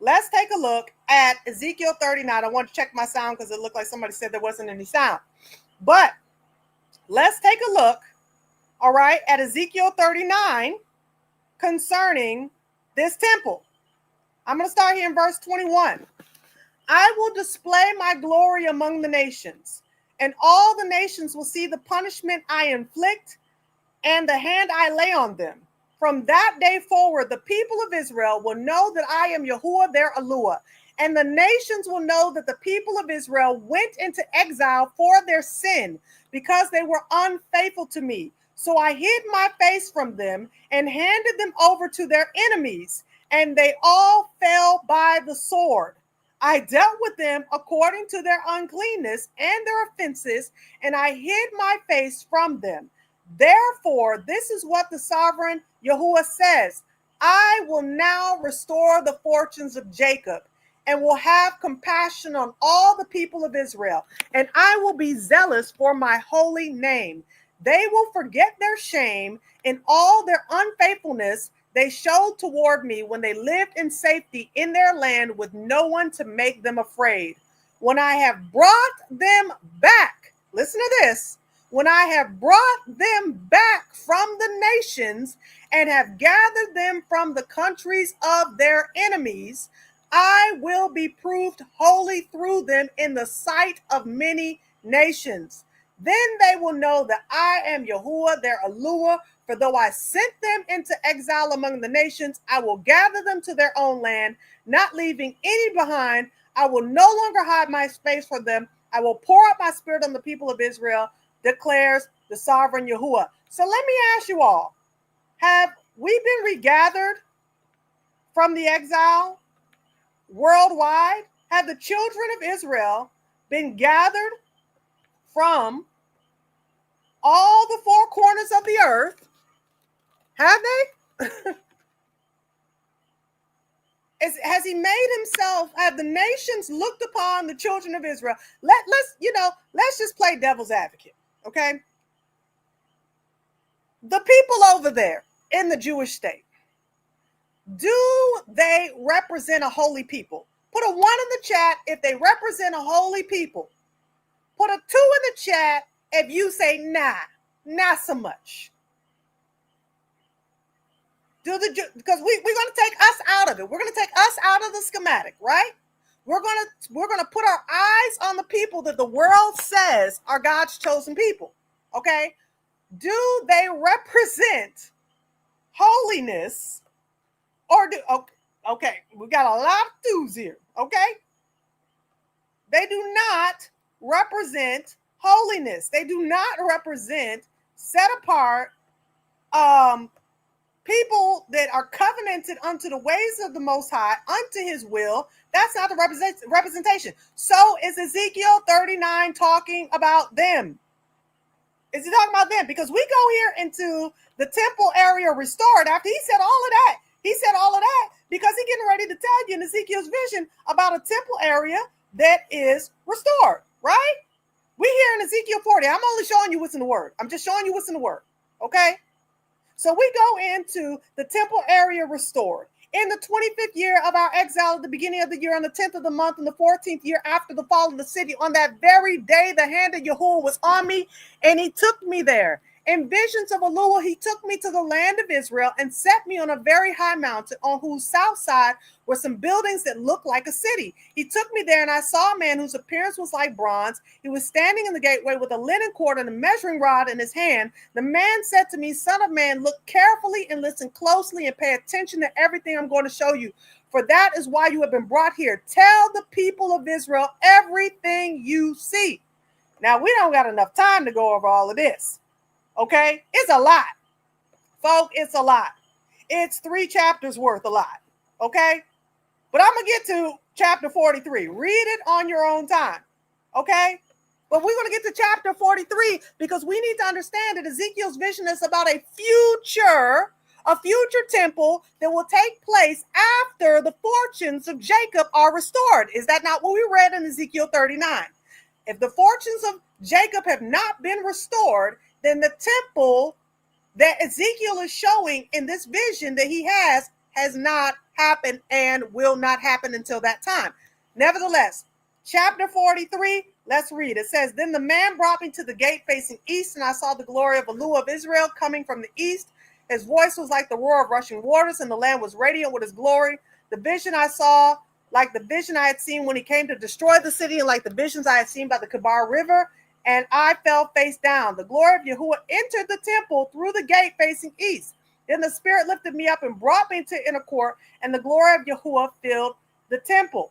Let's take a look at Ezekiel 39. I want to check my sound because it looked like somebody said there wasn't any sound. But let's take a look, all right, at Ezekiel 39 concerning this temple. I'm going to start here in verse 21. I will display my glory among the nations, and all the nations will see the punishment I inflict and the hand I lay on them. From that day forward, the people of Israel will know that I am Yahuwah their Eluah, and the nations will know that the people of Israel went into exile for their sin, because they were unfaithful to me. So I hid my face from them and handed them over to their enemies, and they all fell by the sword. I dealt with them according to their uncleanness and their offenses, and I hid my face from them. Therefore, this is what the sovereign Yahuwah says: I will now restore the fortunes of Jacob, and will have compassion on all the people of Israel, and I will be zealous for my holy name. They will forget their shame and all their unfaithfulness they showed toward me when they lived in safety in their land with no one to make them afraid. When I have brought them back, listen to this, when I have brought them back from the nations and have gathered them from the countries of their enemies, I will be proved holy through them in the sight of many nations. Then they will know that I am Yahuwah, their Eluah. For though I sent them into exile among the nations, I will gather them to their own land, not leaving any behind. I will no longer hide my face from them. I will pour out my spirit on the people of Israel, declares the sovereign Yahuwah. So let me ask you all, have we been regathered from the exile worldwide? Have the children of Israel been gathered from all the four corners of the earth? Have they? Has he made himself, have the nations looked upon the children of Israel? Let's just play devil's advocate, okay? The people over there in the Jewish state, do they represent a holy people? Put a 1 in the chat if they represent a holy people. Put a 2 in the chat if you say, nah, not so much. Because we're going to take us out of it. We're going to take us out of the schematic, right? We're going to put our eyes on the people that the world says are God's chosen people, okay? Do they represent holiness, or okay, we got a lot of twos here, okay? They do not represent holiness. They do not represent set apart people that are covenanted unto the ways of the Most High, unto his will. That's not the representation. So is Ezekiel 39 talking about them? Is he talking about them? Because we go here into the temple area restored after he said all of that. He said all of that because he's getting ready to tell you in Ezekiel's vision about a temple area that is restored, right? We here in Ezekiel 40. I'm only showing you what's in the word. I'm just showing you what's in the word, okay? So we go into the temple area restored. In the 25th year of our exile, at the beginning of the year, on the 10th of the month, in the 14th year after the fall of the city, on that very day, the hand of Yahuwah was on me, and he took me there. In visions of Eluah, he took me to the land of Israel and set me on a very high mountain on whose south side were some buildings that looked like a city. He took me there, and I saw a man whose appearance was like bronze. He was standing in the gateway with a linen cord and a measuring rod in his hand. The man said to me, Son of man, look carefully and listen closely and pay attention to everything I'm going to show you, for that is why you have been brought here. Tell the people of Israel everything you see. Now, we don't got enough time to go over all of this. Okay, it's a lot, folk. It's a lot. It's 3 chapters worth a lot. Okay, but I'm gonna get to chapter 43. Read it on your own time. Okay, but we're gonna get to chapter 43 because we need to understand that Ezekiel's vision is about a future temple that will take place after the fortunes of Jacob are restored. Is that not what we read in Ezekiel 39? If the fortunes of Jacob have not been restored, then the temple that Ezekiel is showing in this vision that he has not happened and will not happen until that time. Nevertheless, chapter 43, let's read. It says, Then the man brought me to the gate facing east, and I saw the glory of Eluah of Israel coming from the east. His voice was like the roar of rushing waters, and the land was radiant with his glory. The vision I saw, like the vision I had seen when he came to destroy the city, and like the visions I had seen by the Kabar River, and I fell face down. The glory of Yahuwah entered the temple through the gate facing east. Then the Spirit lifted me up and brought me into inner court, and the glory of Yahuwah filled the temple.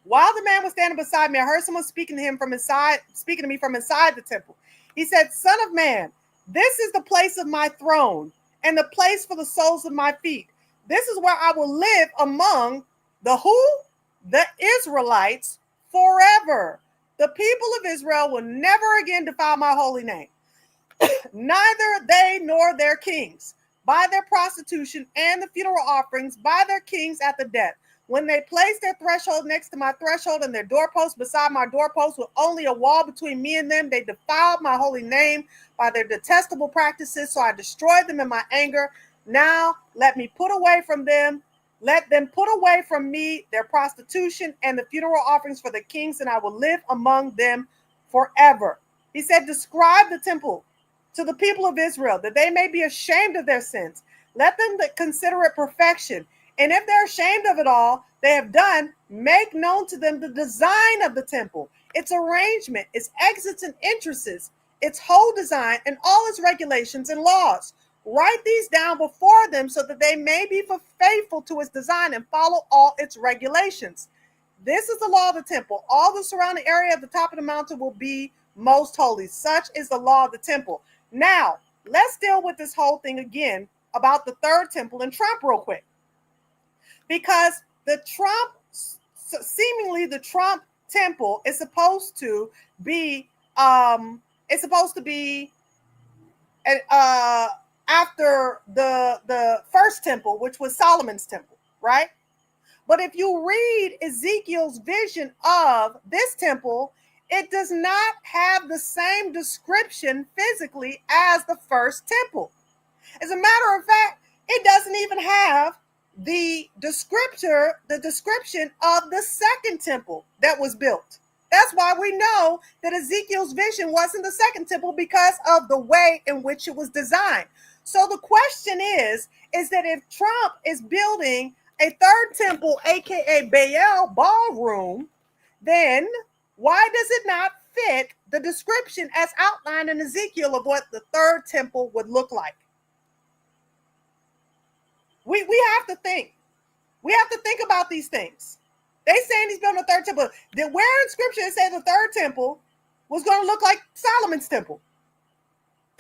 While the man was standing beside me, I heard someone speaking to me from inside the temple. He said, Son of man, this is the place of my throne and the place for the soles of my feet. This is where I will live among the who? The Israelites forever. The people of Israel will never again defile my holy name, neither they nor their kings, by their prostitution and the funeral offerings, by their kings at the death. When they placed their threshold next to my threshold and their doorpost beside my doorpost with only a wall between me and them, they defiled my holy name by their detestable practices, so I destroyed them in my anger. Now let them put away from me their prostitution and the funeral offerings for the kings, and I will live among them forever. He said, describe the temple to the people of Israel, that they may be ashamed of their sins. Let them consider it perfection. And if they're ashamed of it all they have done, make known to them the design of the temple, its arrangement, its exits and entrances, its whole design, and all its regulations and laws. Write these down before them so that they may be faithful to its design and follow all its regulations. This is the law of the temple. All the surrounding area of the top of the mountain will be most holy. Such is the law of the temple. Now, let's deal with this whole thing again about the third temple and Trump real quick. Because seemingly the Trump temple is supposed to be, after the first temple, which was Solomon's temple, right? But if you read Ezekiel's vision of this temple, it does not have the same description physically as the first temple. As a matter of fact, it doesn't even have the description of the second temple that was built. That's why we know that Ezekiel's vision wasn't the second temple, because of the way in which it was designed. So the question is that if Trump is building a third temple, aka BAALroom, then why does it not fit the description as outlined in Ezekiel of what the third temple would look like? We have to think. We have to think about these things. They saying he's building a third temple. Then where in scripture it said the third temple was going to look like Solomon's temple?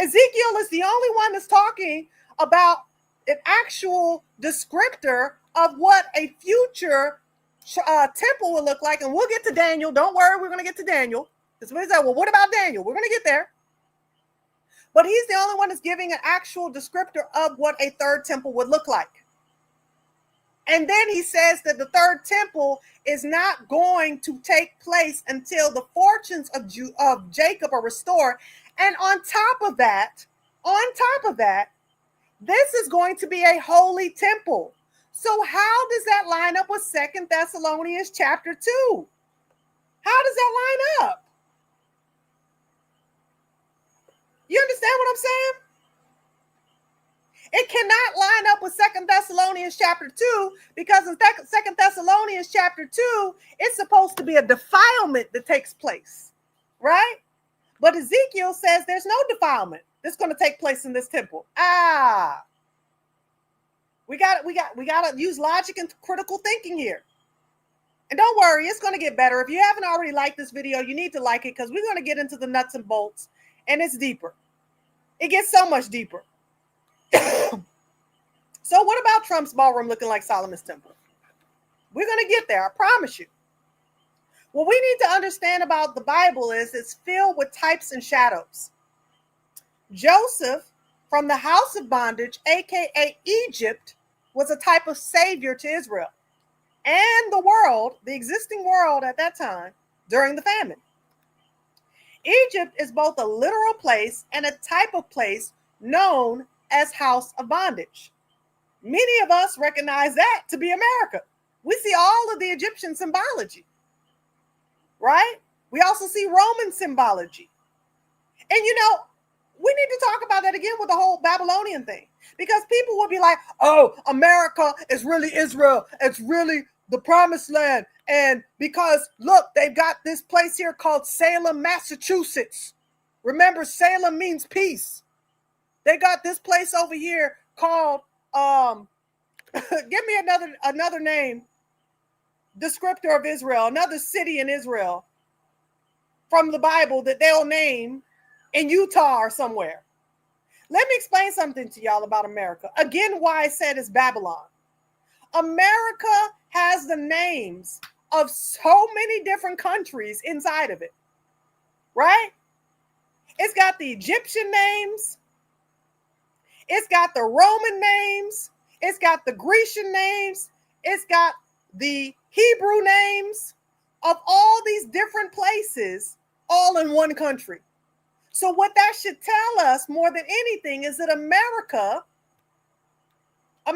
Ezekiel is the only one that's talking about an actual descriptor of what a future temple will look like. And we'll get to Daniel. Don't worry, we're going to get to Daniel. Because what is that? Well, what about Daniel? We're going to get there. But he's the only one that's giving an actual descriptor of what a third temple would look like. And then he says that the third temple is not going to take place until the fortunes of Jacob are restored. And on top of that, this is going to be a holy temple. So how does that line up with 2 Thessalonians chapter 2? How does that line up? You understand what I'm saying? It cannot line up with 2 Thessalonians chapter 2, because in 2 Thessalonians chapter 2, it's supposed to be a defilement that takes place, right? But Ezekiel says there's no defilement that's going to take place in this temple. We got to use logic and critical thinking here. And don't worry, it's going to get better. If you haven't already liked this video, you need to like it, because we're going to get into the nuts and bolts, and it's deeper. It gets so much deeper. So what about Trump's ballroom looking like Solomon's temple? We're going to get there, I promise you. What we need to understand about the Bible is it's filled with types and shadows. Joseph, from the house of bondage, aka Egypt, was a type of savior to Israel and the world, the existing world at that time during the famine. Egypt is both a literal place and a type of place known as house of bondage. Many of us recognize that to be America. We see all of the Egyptian symbology, right? We also see Roman symbology. And we need to talk about that again with the whole Babylonian thing, because people will be like, oh, America is really Israel. It's really the promised land. And because look, they've got this place here called Salem, Massachusetts. Remember, Salem means peace. They got this place over here called, give me another name, descriptor of Israel, another city in Israel from the Bible that they'll name in Utah or somewhere. Let me explain something to y'all about America. Again, why I said it's Babylon. America has the names of so many different countries inside of it, right? It's got the Egyptian names. It's got the Roman names. It's got the Grecian names. It's got the Hebrew names of all these different places, all in one country. So what that should tell us more than anything is that America, let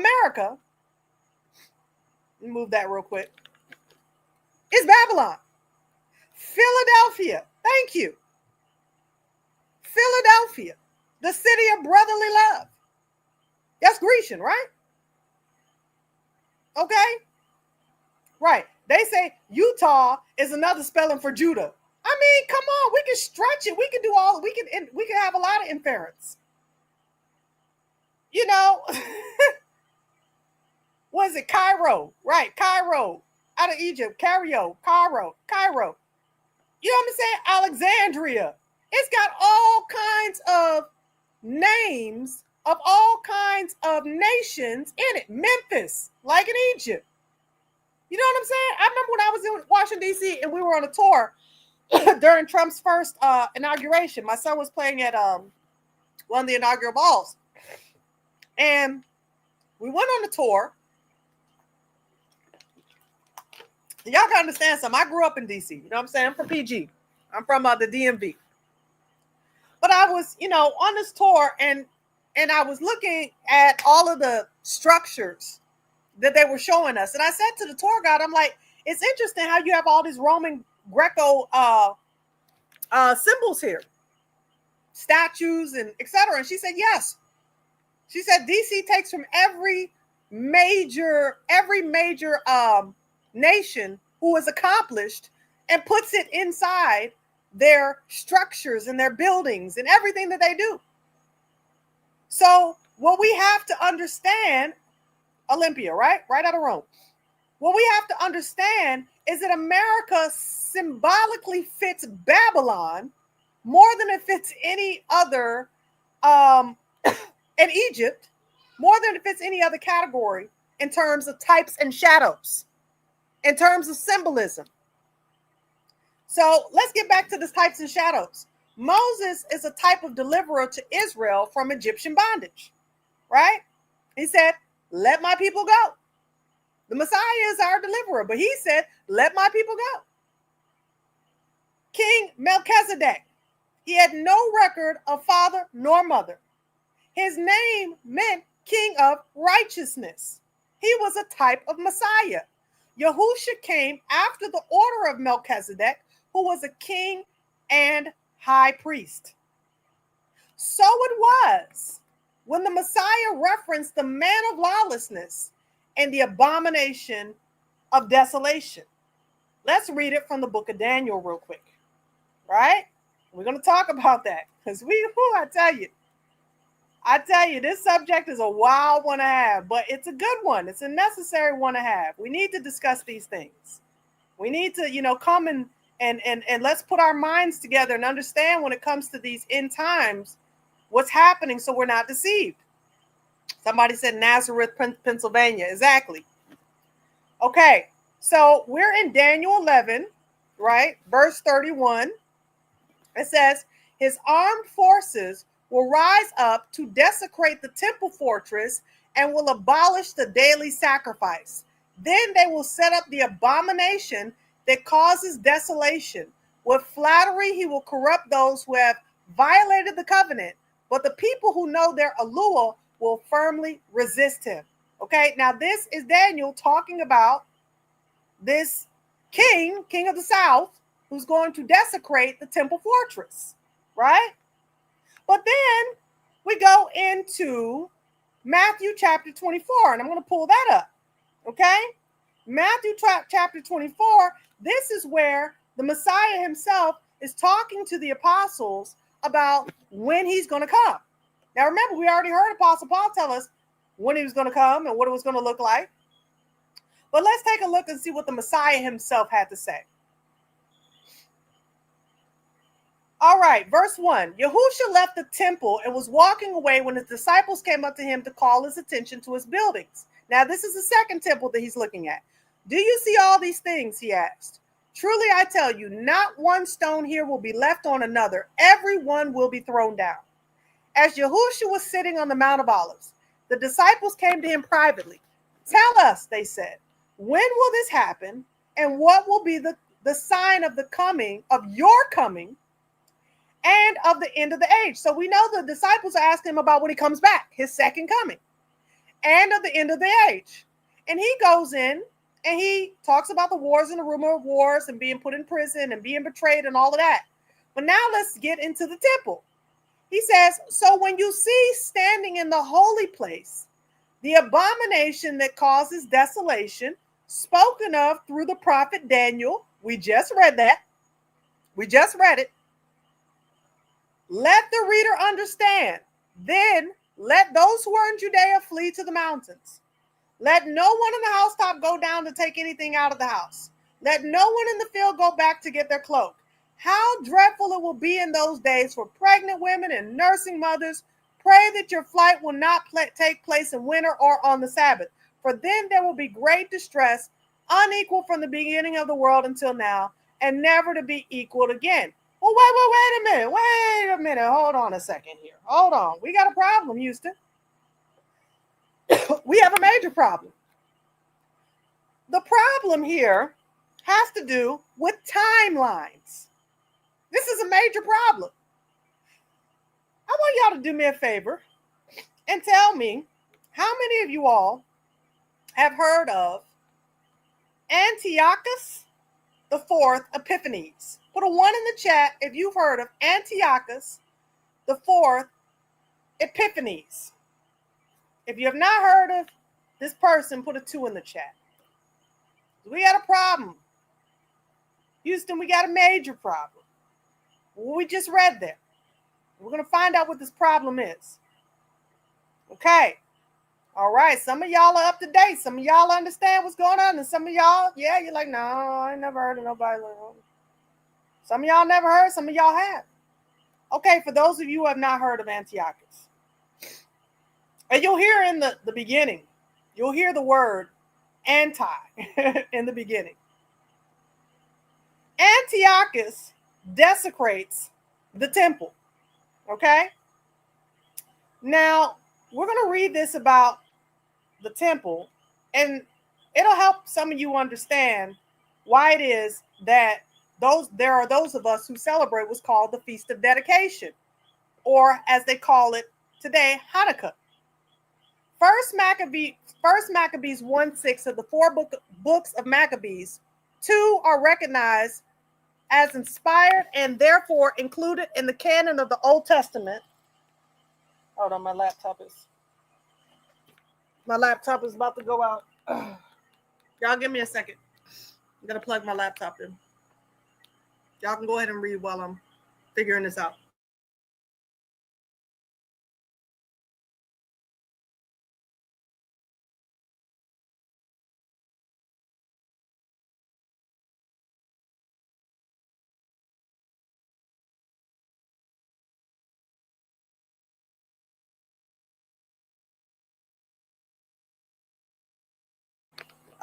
me move that real quick, is Babylon. Philadelphia, thank you. Philadelphia, the city of brotherly love. That's Grecian, right? Okay? Right. They say Utah is another spelling for Judah. I mean, come on, we can stretch it. We can do all, we can have a lot of inference. You know, what is it? Cairo, right? Cairo, out of Egypt. Cairo. You know what I'm saying? Alexandria. It's got all kinds of names of all kinds of nations in it. Memphis, like in Egypt. You know what I'm saying? I remember when I was in Washington, D.C., and we were on a tour during Trump's first inauguration. My son was playing at one of the inaugural balls. And we went on the tour. Y'all can understand something. I grew up in D.C. You know what I'm saying? I'm from PG. I'm from the DMV. But I was, you know, on this tour, and I was looking at all of the structures that they were showing us. And I said to the tour guide, I'm like, it's interesting how you have all these Roman Greco symbols here, statues and etc. And she said, yes. She said, DC takes from every major nation who is accomplished and puts it inside their structures and their buildings and everything that they do. So what we have to understand, Olympia, right out of Rome. What we have to understand is that America symbolically fits Babylon more than it fits any other, and Egypt, more than it fits any other category in terms of types and shadows, in terms of symbolism. So let's get back to the types and shadows. Moses is a type of deliverer to Israel from Egyptian bondage, right? He said, let my people go. The Messiah is our deliverer, but he said, let my people go. King Melchizedek, he had no record of father nor mother. His name meant king of righteousness. He was a type of Messiah. Yahusha came after the order of Melchizedek, who was a king and high priest. So it was when the Messiah referenced the man of lawlessness and the abomination of desolation. Let's read it from the book of Daniel real quick, right? We're going to talk about that because I tell you, this subject is a wild one to have, but it's a good one. It's a necessary one to have. We need to discuss these things. We need to, you know, come and let's put our minds together and understand when it comes to these end times, what's happening so we're not deceived. Somebody said Nazareth, Pennsylvania. Exactly. Okay, so we're in Daniel 11, right? Verse 31. It says, his armed forces will rise up to desecrate the temple fortress and will abolish the daily sacrifice. Then they will set up the abomination that causes desolation. With flattery, he will corrupt those who have violated the covenant, but the people who know their allure will firmly resist him. Okay, now this is Daniel talking about this king of the south, who's going to desecrate the temple fortress, right? But then we go into Matthew chapter 24, and I'm going to pull that up, okay? Matthew chapter 24, this is where the Messiah himself is talking to the apostles about when he's going to come. Now, remember, we already heard Apostle Paul tell us when he was going to come and what it was going to look like. But let's take a look and see what the Messiah himself had to say. All right, verse 1. Yahusha left the temple and was walking away when his disciples came up to him to call his attention to his buildings. Now, this is the second temple that he's looking at. Do you see all these things? He asked. Truly, I tell you, not one stone here will be left on another. Every one will be thrown down. As Yahusha was sitting on the Mount of Olives, the disciples came to him privately. Tell us, they said, when will this happen? And what will be the sign of the coming, of your coming, and of the end of the age? So we know the disciples are asking him about when he comes back, his second coming, and of the end of the age. And he goes in and he talks about the wars and the rumor of wars and being put in prison and being betrayed and all of that. But now let's get into the temple. He says, so when you see standing in the holy place, the abomination that causes desolation, spoken of through the prophet Daniel, we just read that. We just read it. Let the reader understand. Then let those who are in Judea flee to the mountains. Let no one in the housetop go down to take anything out of the house. Let no one in the field go back to get their cloak. How dreadful it will be in those days for pregnant women and nursing mothers. Pray that your flight will not take place in winter or on the Sabbath, for then there will be great distress, unequal from the beginning of the world until now, and never to be equaled again. Well, wait a minute. Hold on a second here. Hold on. We got a problem, Houston. We have a major problem. The problem here has to do with timelines. This is a major problem. I want y'all to do me a favor and tell me how many of you all have heard of Antiochus the Fourth Epiphanes. Put a 1 in the chat if you've heard of Antiochus the Fourth Epiphanes. If you have not heard of this person, put a 2 in the chat. We got a problem. Houston, we got a major problem. We just read that. We're going to find out what this problem is. Okay. All right. Some of y'all are up to date. Some of y'all understand what's going on. And some of y'all, yeah, you're like, no, I ain't never heard of nobody. Some of y'all never heard. Some of y'all have. Okay. For those of you who have not heard of Antiochus. And you'll hear in the beginning, you'll hear the word anti in the beginning. Antiochus desecrates the temple. Okay? Now, we're going to read this about the temple, and it'll help some of you understand why it is that there are those of us who celebrate what's called the Feast of Dedication, or as they call it today, Hanukkah. First Maccabees 1:6 of the 4 books of Maccabees, 2 are recognized as inspired and therefore included in the canon of the Old Testament. Hold on, my laptop is about to go out. Y'all give me a second. I'm going to plug my laptop in. Y'all can go ahead and read while I'm figuring this out.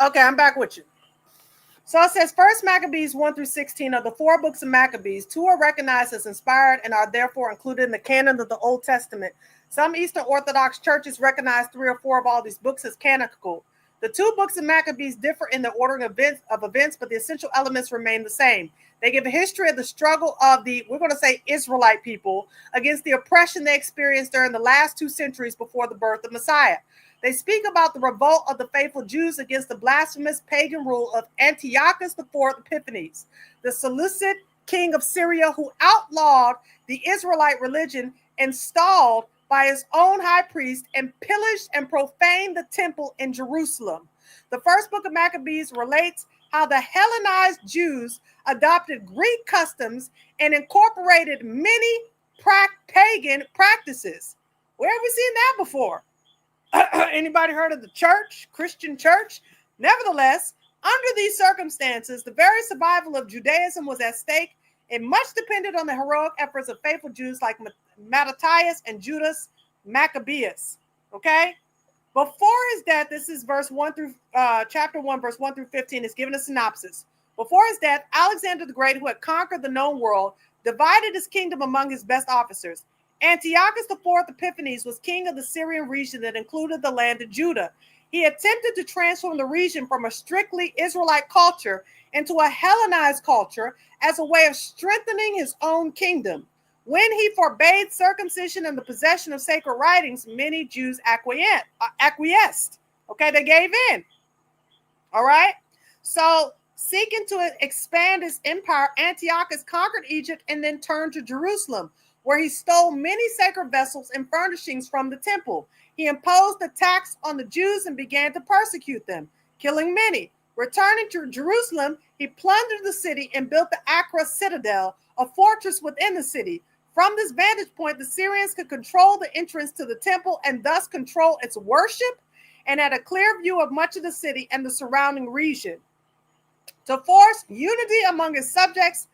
Okay, I'm back with you. So it says, First Maccabees 1-16 of the 4 books of Maccabees, 2 are recognized as inspired and are therefore included in the canon of the Old Testament. Some Eastern Orthodox churches recognize 3 or 4 of all these books as canonical. The 2 books of Maccabees differ in the ordering of events, but the essential elements remain the same. They give a history of the struggle of the, we're going to say, Israelite people against the oppression they experienced during the last 2 centuries before the birth of Messiah. They speak about the revolt of the faithful Jews against the blasphemous pagan rule of Antiochus IV Epiphanes, the Seleucid king of Syria, who outlawed the Israelite religion installed by his own high priest and pillaged and profaned the temple in Jerusalem. The first book of Maccabees relates how the Hellenized Jews adopted Greek customs and incorporated many pagan practices. Where have we seen that before? Anybody heard of the church, Christian church? Nevertheless, under these circumstances, the very survival of Judaism was at stake, and much depended on the heroic efforts of faithful Jews like Mattathias and Judas Maccabeus. Okay? Before his death, this is chapter 1, verse 1 through 15, is given a synopsis. Before his death, Alexander the Great, who had conquered the known world, divided his kingdom among his best officers. Antiochus IV Epiphanes was king of the Syrian region that included the land of Judah. He attempted to transform the region from a strictly Israelite culture into a Hellenized culture as a way of strengthening his own kingdom. When he forbade circumcision and the possession of sacred writings, many Jews acquiesced. Okay, they gave in. All right. So, seeking to expand his empire, Antiochus conquered Egypt and then turned to Jerusalem. where he stole many sacred vessels and furnishings from the temple. He imposed a tax on the Jews and began to persecute them, killing many. Returning to Jerusalem, he plundered the city and built the Acra citadel, a fortress within the city. From this vantage point, the Syrians could control the entrance to the temple and thus control its worship, and had a clear view of much of the city and the surrounding region. To force unity among his subjects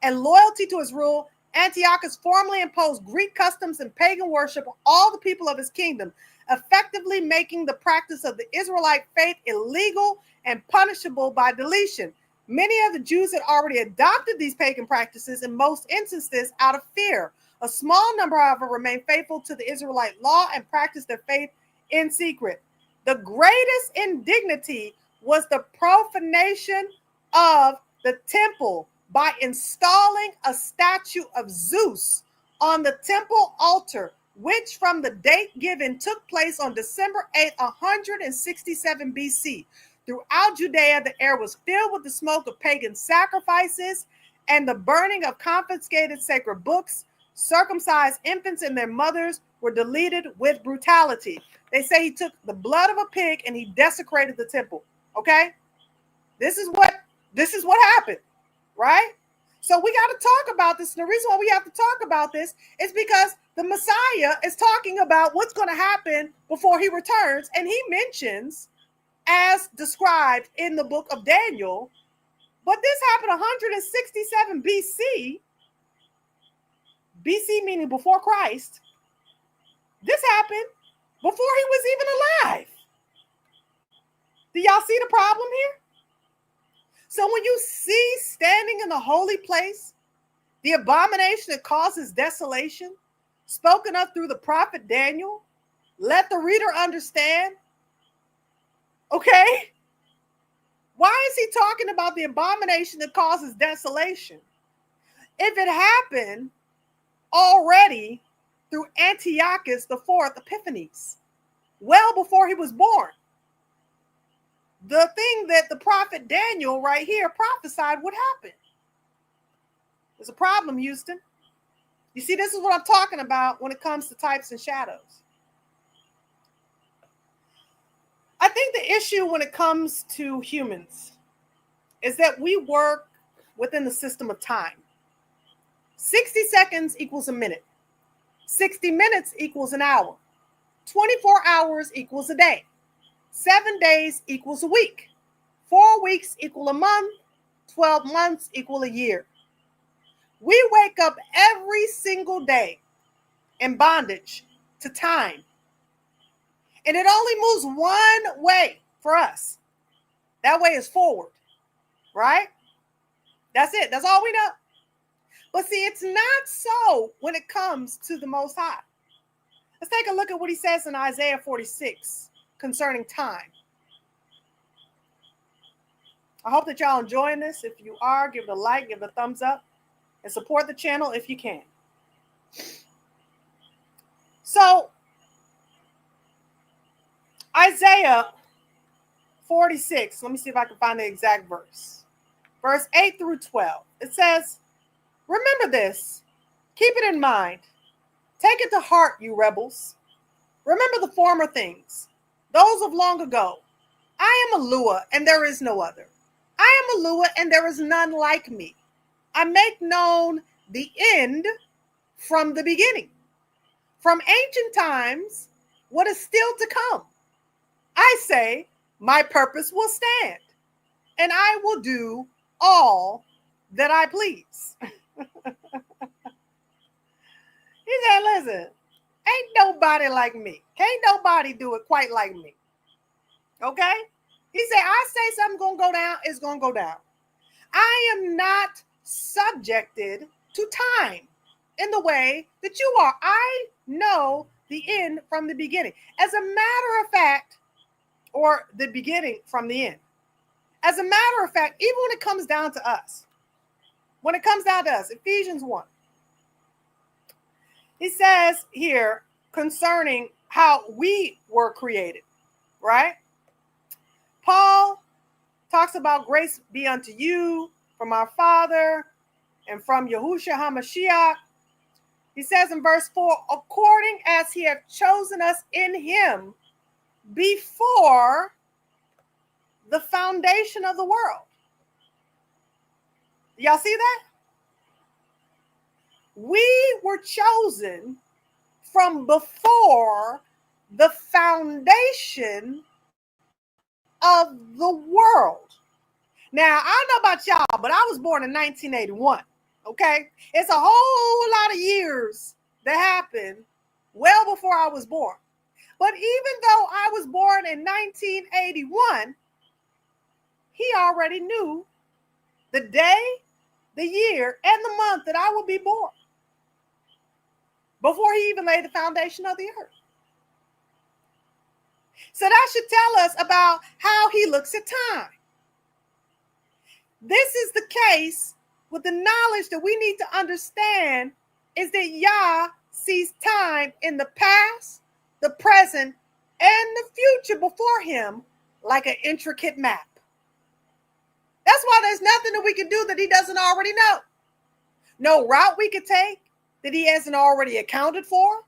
and loyalty to his rule, Antiochus formally imposed Greek customs and pagan worship on all the people of his kingdom, effectively making the practice of the Israelite faith illegal and punishable by deletion. Many of the Jews had already adopted these pagan practices, in most instances out of fear. A small number, however, remained faithful to the Israelite law and practiced their faith in secret. The greatest indignity was the profanation of the temple by installing a statue of Zeus on the temple altar, which from the date given took place on December 8, 167 BC. Throughout Judea, the air was filled with the smoke of pagan sacrifices and the burning of confiscated sacred books. Circumcised infants and their mothers were deleted with brutality. They say he took the blood of a pig and he desecrated the temple. Okay? This is what happened, right? So we got to talk about this. And the reason why we have to talk about this is because the Messiah is talking about what's going to happen before he returns. And he mentions, as described in the book of Daniel, but this happened 167 BC. BC meaning before Christ. This happened before he was even alive. Do y'all see the problem here? So when you see standing in the holy place, the abomination that causes desolation, spoken of through the prophet Daniel, let the reader understand. Okay? Why is he talking about the abomination that causes desolation? If it happened already through Antiochus IV Epiphanes, well before he was born, the thing that the prophet Daniel right here prophesied would happen. There's a problem, Houston. You see, this is what I'm talking about when it comes to types and shadows. I think the issue when it comes to humans is that we work within the system of time. 60 seconds equals a minute. 60 minutes equals an hour. 24 hours equals a day. 7 days equals a week. 4 weeks equal a month. 12 months equal a year. We wake up every single day in bondage to time. And it only moves one way for us. That way is forward, right? That's it. That's all we know. But see, it's not so when it comes to the Most High. Let's take a look at what he says in Isaiah 46 concerning time. I hope that y'all enjoying this. If you are, give it a like, give it a thumbs up, and support the channel if you can. So, Isaiah 46, let me see if I can find the exact verse. Verse 8 through 12. It says, remember this, keep it in mind. Take it to heart, you rebels. Remember the former things, those of long ago. I am Alua, and there is no other. I am Alua, and there is none like me. I make known the end from the beginning. From ancient times, what is still to come. I say, my purpose will stand, and I will do all that I please. He said, listen, ain't nobody like me. Can't nobody do it quite like me. Okay? He said, I say something going to go down, it's going to go down. I am not subjected to time in the way that you are. I know the end from the beginning. As a matter of fact, or the beginning from the end. As a matter of fact, even when it comes down to us, Ephesians 1, he says here concerning how we were created, right? Paul talks about grace be unto you from our Father and from Yahushua HaMashiach, He says in verse 4, according as he hath chosen us in him before the foundation of the world. Y'all see that? We were chosen from before the foundation of the world. Now, I don't know about y'all, but I was born in 1981, okay? It's a whole lot of years that happened well before I was born. But even though I was born in 1981, he already knew the day, the year, and the month that I would be born before he even laid the foundation of the earth. So that should tell us about how he looks at time. This is the case with the knowledge that we need to understand is that Yah sees time in the past, the present, and the future before him like an intricate map. That's why there's nothing that we can do that he doesn't already know. No route we could take that he hasn't already accounted for.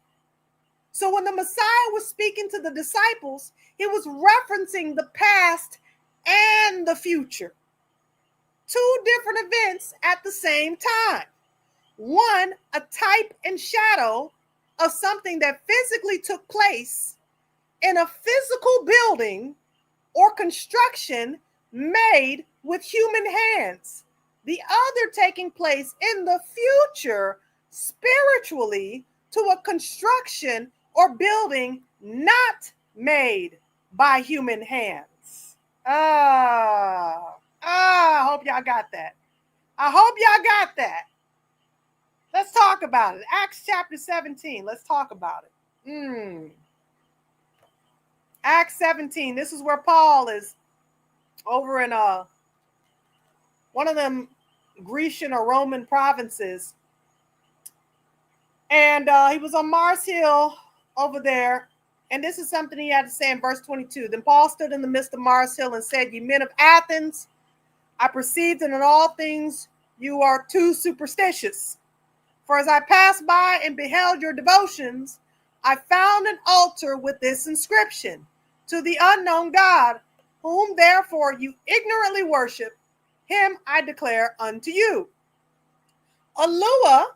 So when the Messiah was speaking to the disciples, he was referencing the past and the future. Two different events at the same time. One, a type and shadow of something that physically took place in a physical building or construction made with human hands. The other taking place in the future spiritually to a construction or building not made by human hands. I hope y'all got that. I hope y'all got that. Let's talk about it. Acts chapter 17. Let's talk about it. Acts 17. This is where Paul is over in one of them Grecian or Roman provinces. And he was on Mars Hill over there. And this is something he had to say in verse 22. Then Paul stood in the midst of Mars Hill and said, "Ye men of Athens, I perceive that in all things you are too superstitious. For as I passed by and beheld your devotions, I found an altar with this inscription, to the unknown God, whom therefore you ignorantly worship, him I declare unto you. Allah,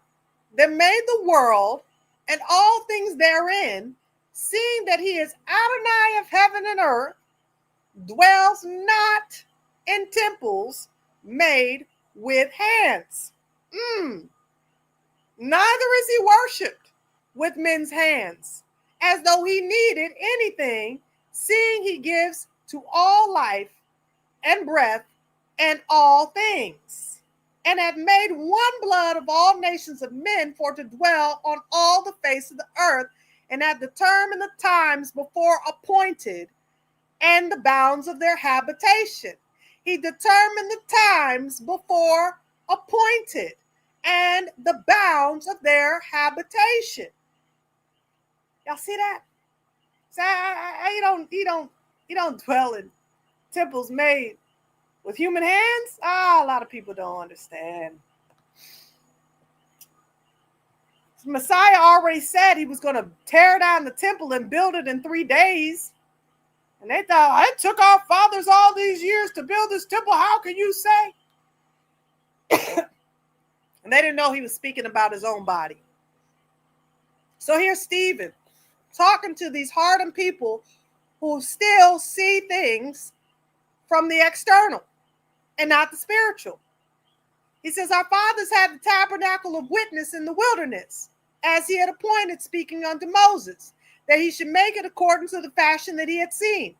that made the world and all things therein, seeing that he is Adonai of heaven and earth, dwells not in temples made with hands. Neither is he worshipped with men's hands, as though he needed anything, seeing he gives to all life and breath and all things, and hath made one blood of all nations of men for to dwell on all the face of the earth, and hath determined the times before appointed and the bounds of their habitation." He determined the times before appointed and the bounds of their habitation. Y'all see that? So you don't dwell in temples made with human hands. A lot of people don't understand. Messiah already said he was going to tear down the temple and build it in 3 days. And they thought, it took our fathers all these years to build this temple. How can you say? And they didn't know he was speaking about his own body. So here's Stephen talking to these hardened people who still see things from the external and not the spiritual. He says, our fathers had the tabernacle of witness in the wilderness, as he had appointed, speaking unto Moses, that he should make it according to the fashion that he had seen,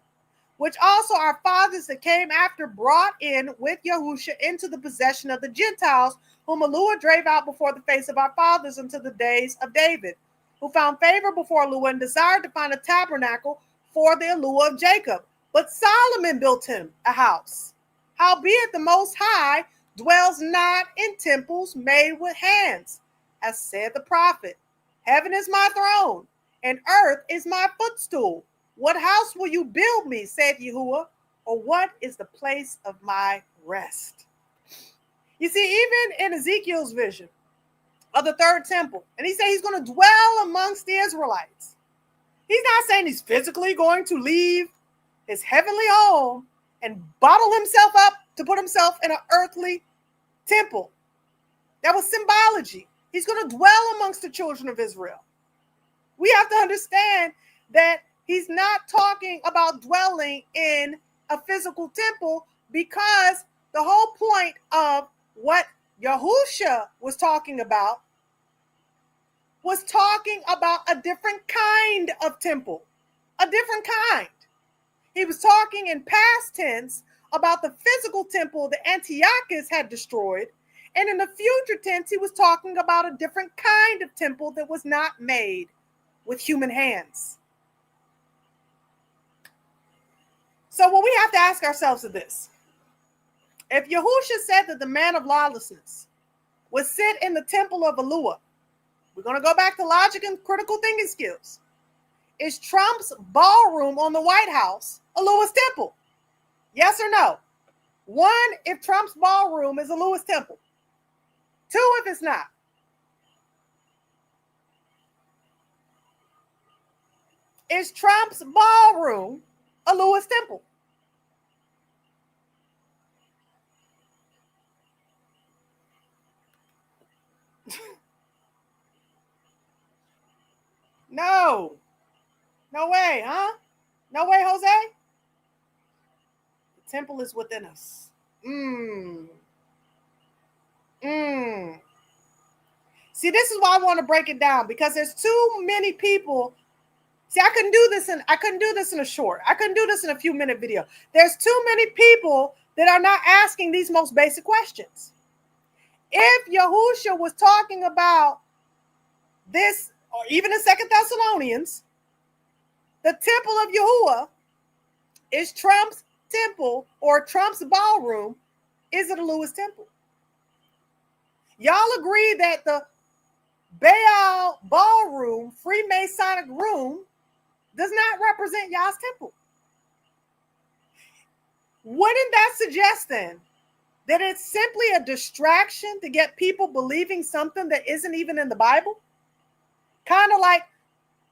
which also our fathers that came after brought in with Yahusha into the possession of the Gentiles, whom Eluah drave out before the face of our fathers unto the days of David, who found favor before Eluah and desired to find a tabernacle for the Eluah of Jacob. But Solomon built him a house. Howbeit the Most High dwells not in temples made with hands, as said the prophet. Heaven is my throne, and earth is my footstool. What house will you build me, saith Yahuwah, or what is the place of my rest? You see, even in Ezekiel's vision, of the third temple. And he said he's going to dwell amongst the Israelites. He's not saying he's physically going to leave his heavenly home and bottle himself up to put himself in an earthly temple. That was symbology. He's going to dwell amongst the children of Israel. We have to understand that he's not talking about dwelling in a physical temple, because the whole point of what Yahusha was talking about was talking about a different kind of temple, a different kind. He was talking in past tense about the physical temple that Antiochus had destroyed, and in the future tense, he was talking about a different kind of temple that was not made with human hands. So what we have to ask ourselves is this. If Yahusha said that the man of lawlessness would sit in the temple of Alua, we're going to go back to logic and critical thinking skills. Is Trump's ballroom on the White House Alua's temple? Yes or no? 1, if Trump's ballroom is Alua's temple. 2, if it's not. Is Trump's ballroom Alua's temple? No. No way, huh? No way, Jose? The temple is within us. See, this is why I want to break it down, because there's too many people. See, I couldn't do this in a short. I couldn't do this in a few minute video. There's too many people that are not asking these most basic questions. If Yahusha was talking about this, or even in 2 Thessalonians, the temple of Yahuwah is Trump's temple, or Trump's ballroom, is it Alua's temple? Y'all agree that the Baal ballroom, Freemasonic room, does not represent Yah's temple? Wouldn't that suggest then that it's simply a distraction to get people believing something that isn't even in the Bible? Kind of like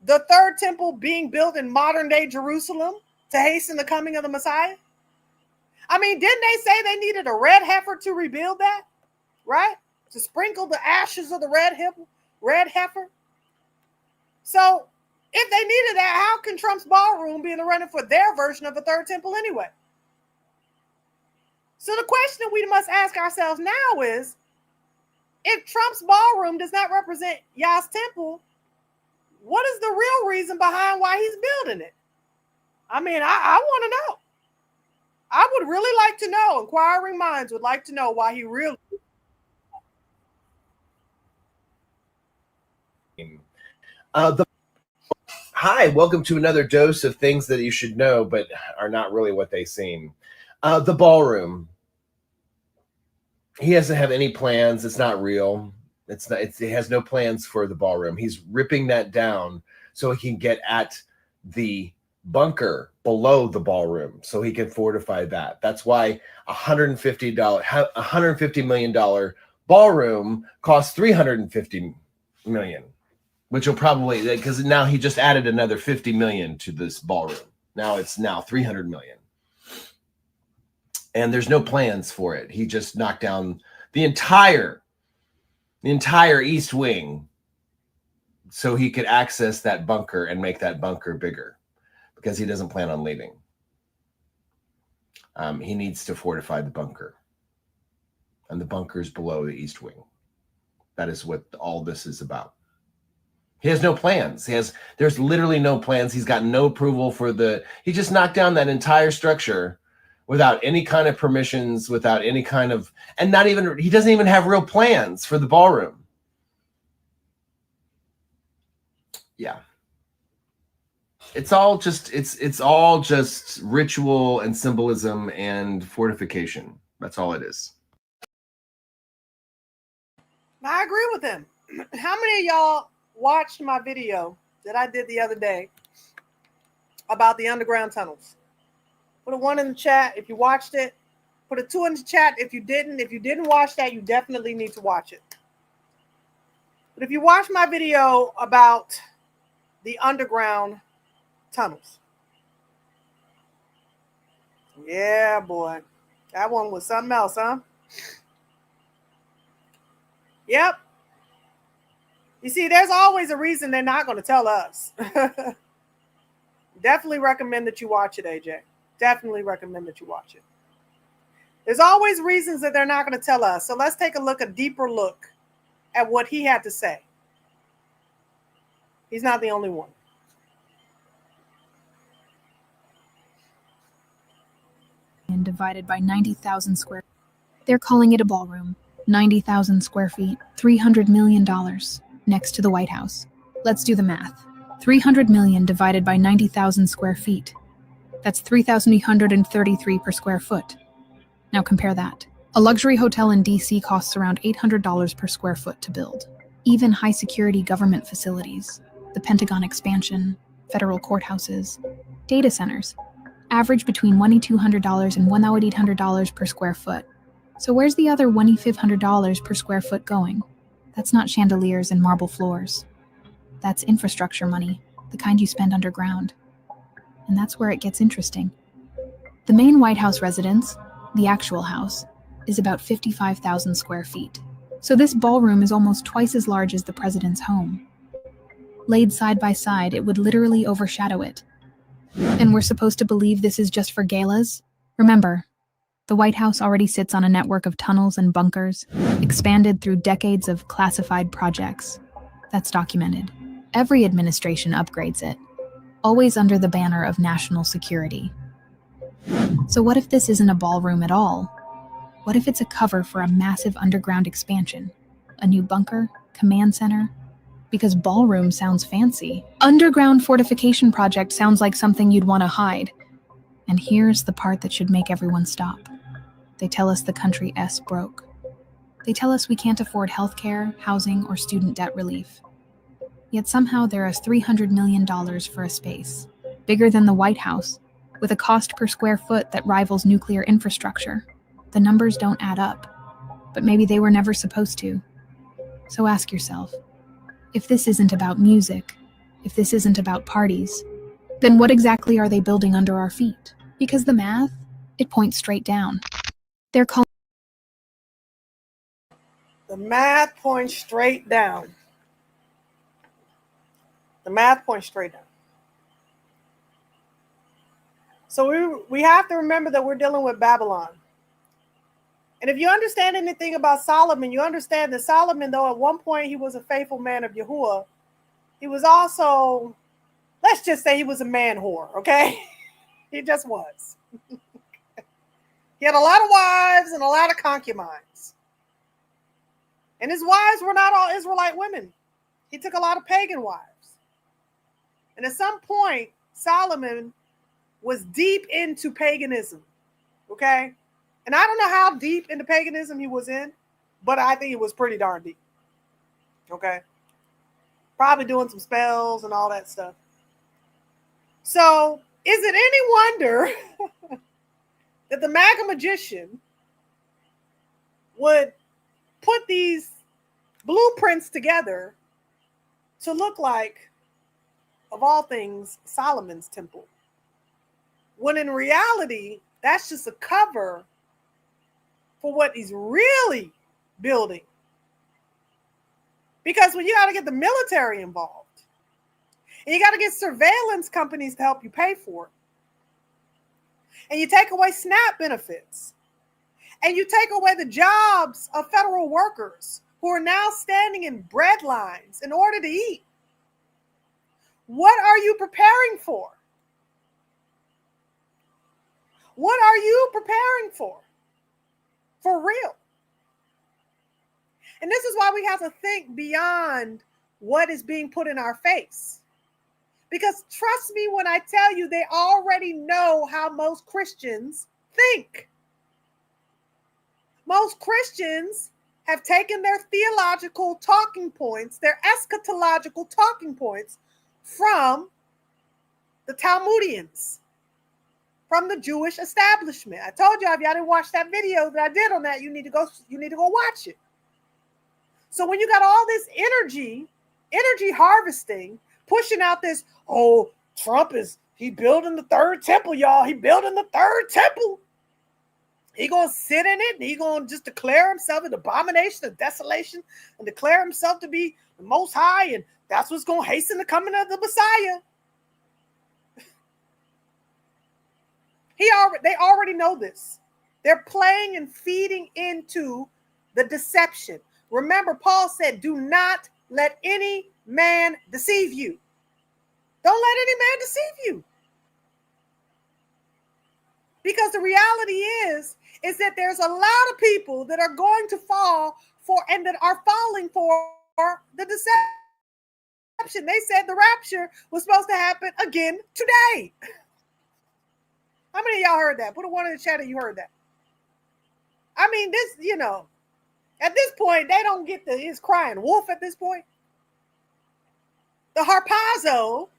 the third temple being built in modern day Jerusalem to hasten the coming of the Messiah. I mean, didn't they say they needed a red heifer to rebuild that? Right? To sprinkle the ashes of the red heifer. So if they needed that, how can Trump's ballroom be in the running for their version of a third temple anyway? So the question we must ask ourselves now is, if Trump's ballroom does not represent Yah's temple, what is the real reason behind why he's building it? I mean, I want to know. I would really like to know. Inquiring minds would like to know why he really. Hi, welcome to another dose of things that you should know, but are not really what they seem. The ballroom. He doesn't have any plans. It's not real. It has no plans for the ballroom. He's ripping that down so he can get at the bunker below the ballroom, so he can fortify that. That's why $150 million ballroom costs $350 million, which will probably, because now he just added another 50 million to this ballroom. Now it's $300 million. And there's no plans for it. He just knocked down the entire east wing so he could access that bunker and make that bunker bigger, because he doesn't plan on leaving. He needs to fortify the bunker, and the bunker's below the east wing. That is what all this is about. He has no plans. There's literally no plans. He's got no approval he just knocked down that entire structure without any kind of permissions, without any kind of, and he doesn't even have real plans for the ballroom. Yeah. It's all just ritual and symbolism and fortification. That's all it is. I agree with him. How many of y'all watched my video that I did the other day about the underground tunnels? Put a 1 in the chat if you watched it. Put a 2 in the chat if you didn't. If you didn't watch that, you definitely need to watch it. But if you watch my video about the underground tunnels, yeah, boy, that one was something else, huh? Yep. You see, there's always a reason they're not going to tell us. Definitely recommend that you watch it, AJ. Definitely recommend that you watch it. There's always reasons that they're not going to tell us. So let's take a deeper look at what he had to say. He's not the only one. And divided by 90,000 square. They're calling it a ballroom. 90,000 square feet, $300 million, next to the White House. Let's do the math. 300 million divided by 90,000 square feet. That's 3,833 per square foot. Now compare that. A luxury hotel in DC costs around $800 per square foot to build. Even high-security government facilities, the Pentagon expansion, federal courthouses, data centers, average between $2,200 and $1,800 per square foot. So where's the other $2,500 per square foot going? That's not chandeliers and marble floors. That's infrastructure money, the kind you spend underground. And that's where it gets interesting. The main White House residence, the actual house, is about 55,000 square feet. So this ballroom is almost twice as large as the president's home. Laid side by side, it would literally overshadow it. And we're supposed to believe this is just for galas? Remember, the White House already sits on a network of tunnels and bunkers, expanded through decades of classified projects. That's documented. Every administration upgrades it, always under the banner of national security. So what if this isn't a ballroom at all? What if it's a cover for a massive underground expansion? A new bunker? Command center? Because ballroom sounds fancy. Underground fortification project sounds like something you'd want to hide. And here's the part that should make everyone stop. They tell us the country S broke. They tell us we can't afford healthcare, housing, or student debt relief. Yet somehow there is $300 million for a space, bigger than the White House, with a cost per square foot that rivals nuclear infrastructure. The numbers don't add up, but maybe they were never supposed to. So ask yourself, if this isn't about music, if this isn't about parties, then what exactly are they building under our feet? Because the math, it points straight down. They're calling The math points straight down. The math points straight down. So we have to remember that we're dealing with Babylon. And if you understand anything about Solomon, you understand that Solomon, though at one point he was a faithful man of Yahuwah, he was also, let's just say he was a man whore, okay? He just was. He had a lot of wives and a lot of concubines. And his wives were not all Israelite women. He took a lot of pagan wives. And at some point, Solomon was deep into paganism, okay? And I don't know how deep into paganism he was in, but I think it was pretty darn deep, okay? Probably doing some spells and all that stuff. So is it any wonder that the MAGA magician would put these blueprints together to look like, of all things, Solomon's temple? When in reality, that's just a cover for what he's really building. Because when you got to get the military involved, and you got to get surveillance companies to help you pay for it, and you take away SNAP benefits, and you take away the jobs of federal workers who are now standing in bread lines in order to eat, what are you preparing for? What are you preparing for? For real. And this is why we have to think beyond what is being put in our face. Because trust me when I tell you, they already know how most Christians think. Most Christians have taken their theological talking points, their eschatological talking points from the Talmudians, from the Jewish establishment. I told y'all, if y'all didn't watch that video that I did on that, you need to go watch it. So when you got all this energy harvesting, pushing out this, oh, Trump he building the third temple, y'all. He building the third temple. He gonna sit in it and he gonna just declare himself an abomination of desolation and declare himself to be the most high, and that's what's gonna hasten the coming of the Messiah. They already know this. They're playing and feeding into the deception. Remember, Paul said, do not let any man deceive you. Don't let any man deceive you. Because the reality is that there's a lot of people that are going to fall for and that are falling for the deception. They said the rapture was supposed to happen again today. How many of y'all heard that? Put a one in the chat if you heard that. I mean, this, at this point, they don't get it's crying wolf at this point. The harpazo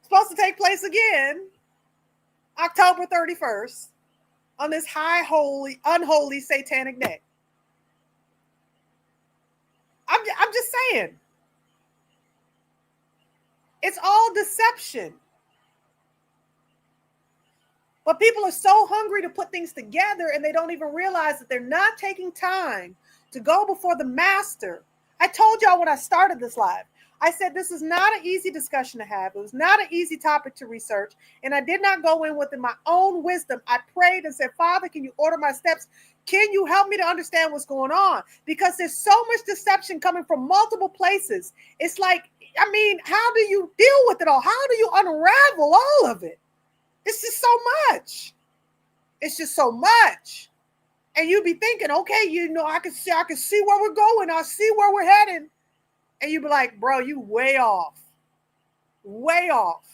supposed to take place again October 31st on this unholy satanic day. I'm just saying. It's all deception. But people are so hungry to put things together and they don't even realize that they're not taking time to go before the master. I told y'all when I started this live, I said this is not an easy discussion to have. It was not an easy topic to research. And I did not go in with my own wisdom. I prayed and said, Father, can you order my steps? Can you help me to understand what's going on? Because there's so much deception coming from multiple places. It's like, I mean, how do you deal with it all? How do you unravel all of it? It's just so much. It's just so much. And you be thinking, okay, I can see where we're going. I see where we're heading. And you be like, bro, you way off. Way off.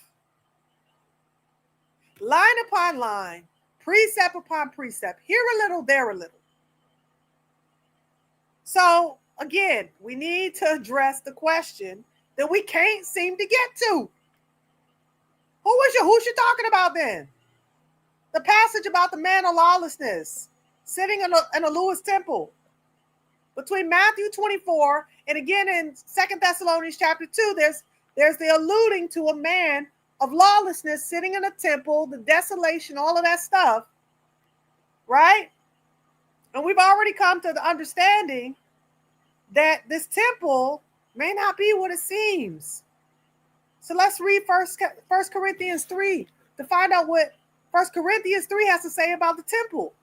Line upon line, precept upon precept, here a little, there a little. So again, we need to address the question that we can't seem to get to. Who's she talking about then? The passage about the man of lawlessness sitting in a Lewis temple. Between Matthew 24 and again in 2 Thessalonians chapter 2, there's the alluding to a man of lawlessness sitting in a temple, the desolation, all of that stuff, right? And we've already come to the understanding that this temple may not be what it seems. So let's read 1 Corinthians 3 to find out what 1 Corinthians 3 has to say about the temple.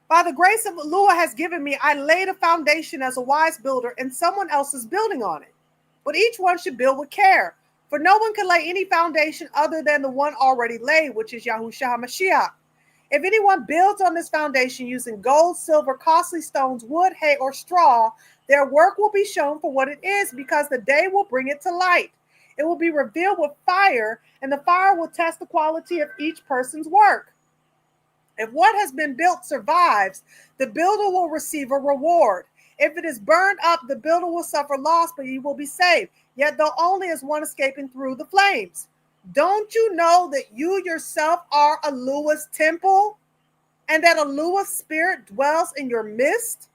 By the grace of Allah has given me, I laid a foundation as a wise builder, and someone else is building on it. But each one should build with care, for no one can lay any foundation other than the one already laid, which is Yahushua HaMashiach. If anyone builds on this foundation using gold, silver, costly stones, wood, hay, or straw, their work will be shown for what it is, because the day will bring it to light. It will be revealed with fire, and the fire will test the quality of each person's work. If what has been built survives, the builder will receive a reward. If it is burned up, the builder will suffer loss, but he will be saved, yet though only as one escaping through the flames. Don't you know that you yourself are Allah's temple, and that Allah's spirit dwells in your midst?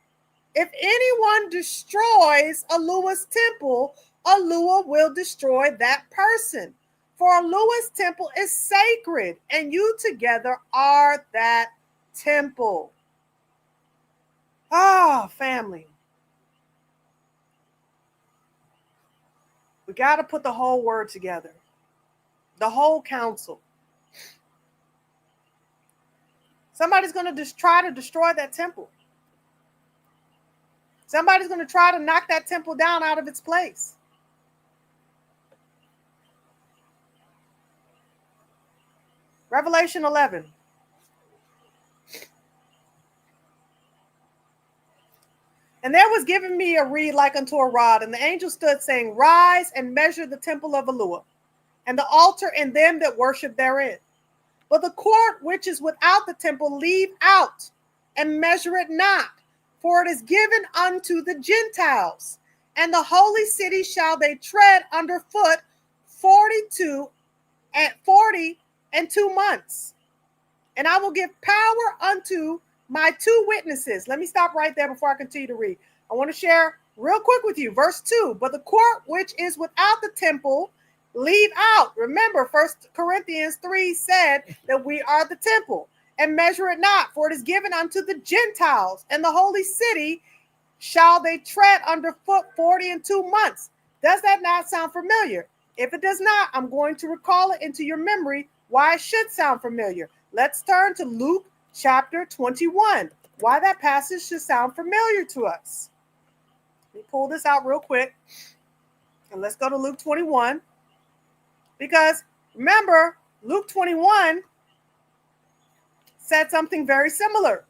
If anyone destroys Allah's temple, Allah will destroy that person. For Allah's temple is sacred, and you together are that temple. Family. We got to put the whole word together. The whole counsel. Somebody's going to just try to destroy that temple. Somebody's going to try to knock that temple down out of its place. Revelation 11. And there was given me a reed like unto a rod, and the angel stood, saying, Rise and measure the temple of Allah, and the altar and them that worship therein. But the court which is without the temple leave out, and measure it not, for it is given unto the Gentiles. And the holy city shall they tread underfoot 40 and 2 months. And I will give power unto my two witnesses. Let me stop right there before I continue to read. I want to share real quick with you. Verse 2, but the court which is without the temple leave out. Remember, 1 Corinthians 3 said that we are the temple. And measure it not, for it is given unto the Gentiles, and the holy city shall they tread underfoot 42 months. Does that not sound familiar? If it does not, I'm going to recall it into your memory why it should sound familiar. Let's turn to Luke chapter 21, why that passage should sound familiar to us. Let me pull this out real quick, and let's go to Luke 21, because remember, Luke 21 said something very similar.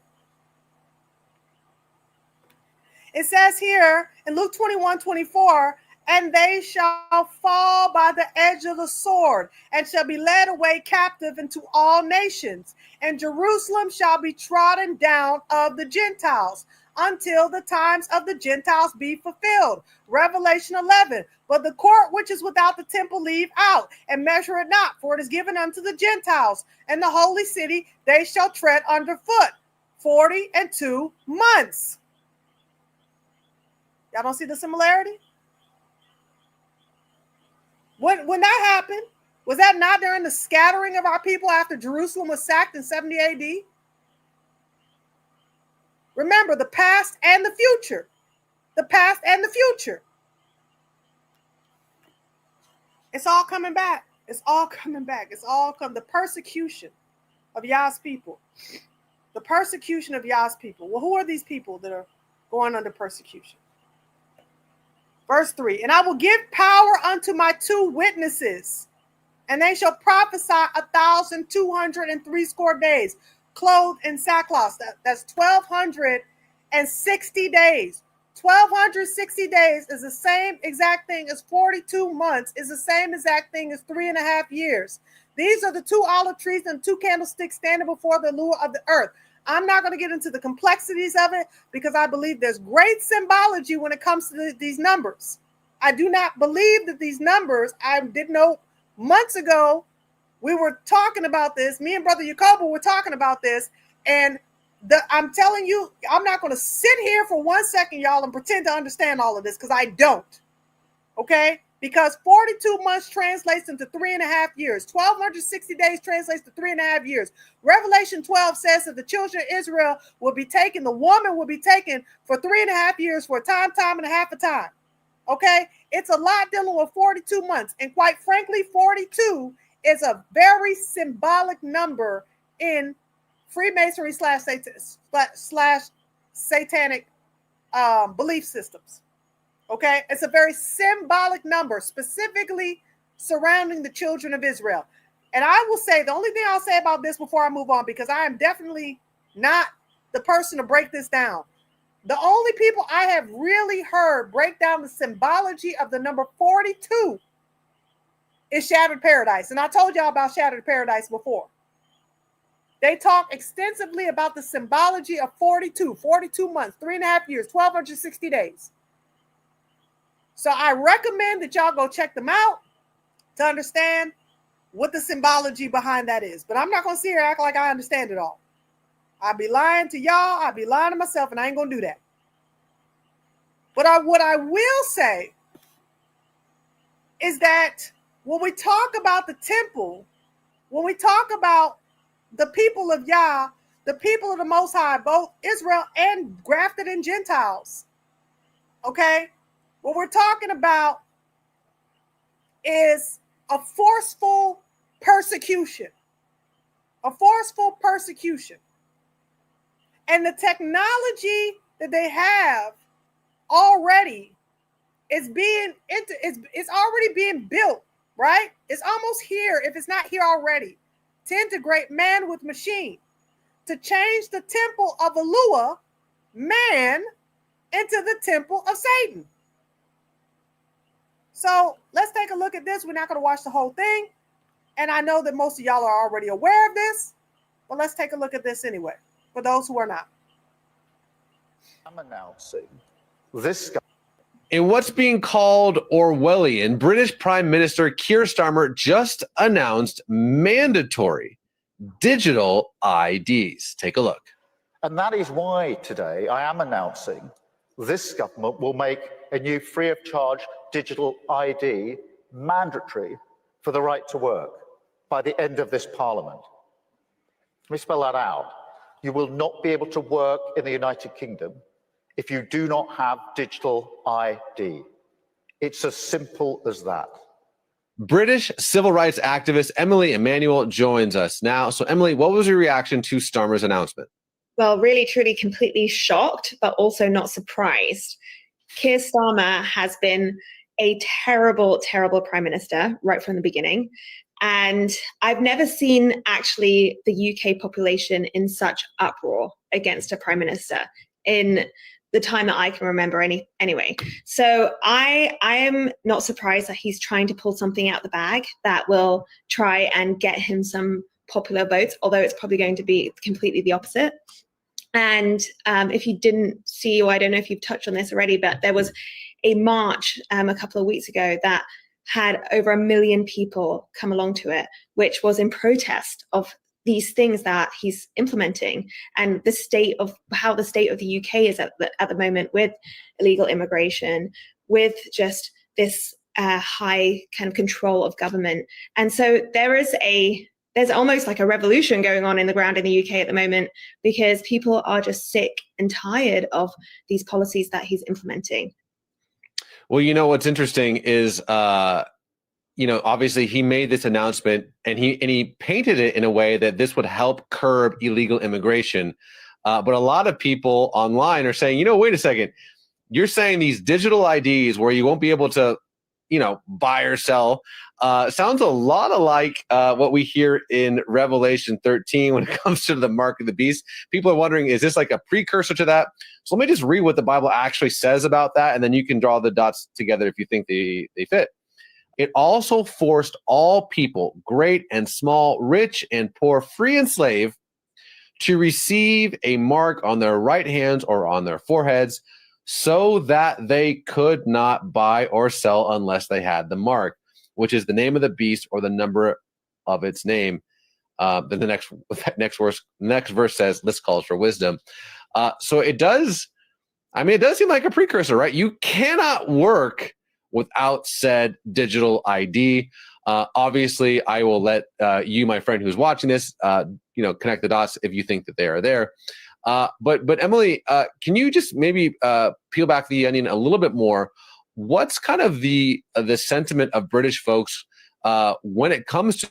It says here in Luke 21:24, and they shall fall by the edge of the sword, and shall be led away captive into all nations, and Jerusalem shall be trodden down of the Gentiles, until the times of the Gentiles be fulfilled. Revelation 11, but the court which is without the temple leave out, and measure it not, for it is given unto the Gentiles, and the holy city they shall tread underfoot 42 months. Y'all don't see the similarity? When that happened, was that not during the scattering of our people after Jerusalem was sacked in 70 AD? Remember, the past and the future. The past and the future. It's all coming back. It's all coming back. It's all come. The persecution of Yah's people. The persecution of Yah's people. Well, who are these people that are going under persecution? Verse 3, and I will give power unto my two witnesses, and they shall prophesy 1,260 days, clothed in sackcloth. That's 1,260 days. 1,260 days is the same exact thing as 42 months, is the same exact thing as 3.5 years. These are the two olive trees and two candlesticks standing before the lure of the earth. I'm not going to get into the complexities of it because I believe there's great symbology when it comes to these numbers. I do not believe that these numbers, I didn't know months ago, we were talking about this. Me and Brother Jacobo were talking about this. And I'm telling you, I'm not going to sit here for 1 second, y'all, and pretend to understand all of this because I don't. Okay? Because 42 months translates into 3.5 years. 1,260 days translates to 3.5 years. Revelation 12 says that the children of Israel will be taken, the woman will be taken for 3.5 years for a time and a half a time. Okay? It's a lot dealing with 42 months. And quite frankly, 42 is a very symbolic number in Freemasonry slash satanic belief systems. Okay, it's a very symbolic number, specifically surrounding the children of Israel. And I will say, the only thing I'll say about this before I move on, because I am definitely not the person to break this down. The only people I have really heard break down the symbology of the number 42 is Shattered Paradise. And I told y'all about Shattered Paradise before. They talk extensively about the symbology of 42 months, 3.5 years, 1,260 days. So I recommend that y'all go check them out to understand what the symbology behind that is. But I'm not going to sit here and act like I understand it all. I'll be lying to y'all. I'll be lying to myself, and I ain't going to do that. But what I will say is that when we talk about the temple, when we talk about the people of Yah, the people of the Most High, both Israel and grafted in Gentiles, okay? What we're talking about is a forceful persecution. A forceful persecution. And the technology that they have already is it's already being built, right? It's almost here, if it's not here already, to integrate man with machine, to change the temple of Elua, man, into the temple of Satan. So let's take a look at this. We're not going to watch the whole thing. And I know that most of y'all are already aware of this, but let's take a look at this anyway, for those who are not. I'm announcing this guy. In what's being called Orwellian, British Prime Minister Keir Starmer just announced mandatory digital IDs. Take a look. And that is why today I am announcing this government will make a new free of charge digital ID mandatory for the right to work by the end of this Parliament. Let me spell that out. You will not be able to work in the United Kingdom if you do not have digital ID. It's as simple as that. British civil rights activist Emily Emanuel joins us now. So, Emily, what was your reaction to Starmer's announcement? Well, really, truly, completely shocked, but also not surprised. Keir Starmer has been a terrible, terrible prime minister right from the beginning. And I've never seen actually the UK population in such uproar against a prime minister in the time that I can remember anyway. So I am not surprised that he's trying to pull something out the bag that will try and get him some popular votes, although it's probably going to be completely the opposite. And if you didn't see, or I don't know if you've touched on this already, but there was a march a couple of weeks ago that had over 1 million people come along to it, which was in protest of these things that he's implementing and the state of how the state of the UK is at the moment with illegal immigration, with just this high kind of control of government. And so there's almost like a revolution going on in the ground in the UK at the moment because people are just sick and tired of these policies that he's implementing. Well, you know, what's interesting is, obviously he made this announcement and he painted it in a way that this would help curb illegal immigration. But a lot of people online are saying, wait a second, you're saying these digital IDs where you won't be able to, buy or sell, sounds a lot like what we hear in Revelation 13 when it comes to the mark of the beast. People are wondering, is this like a precursor to that? So let me just read what the Bible actually says about that, and then you can draw the dots together if you think they fit. It also forced all people, great and small, rich and poor, free and slave, to receive a mark on their right hands or on their foreheads, so that they could not buy or sell unless they had the mark, which is the name of the beast or the number of its name. Then the next verse says, "This calls for wisdom." So it does seem like a precursor, right? You cannot work without said digital ID. Obviously, I will let you, my friend who's watching this, connect the dots if you think that they are there. But Emily, can you just maybe peel back the onion a little bit more? What's kind of the sentiment of British folks when it comes to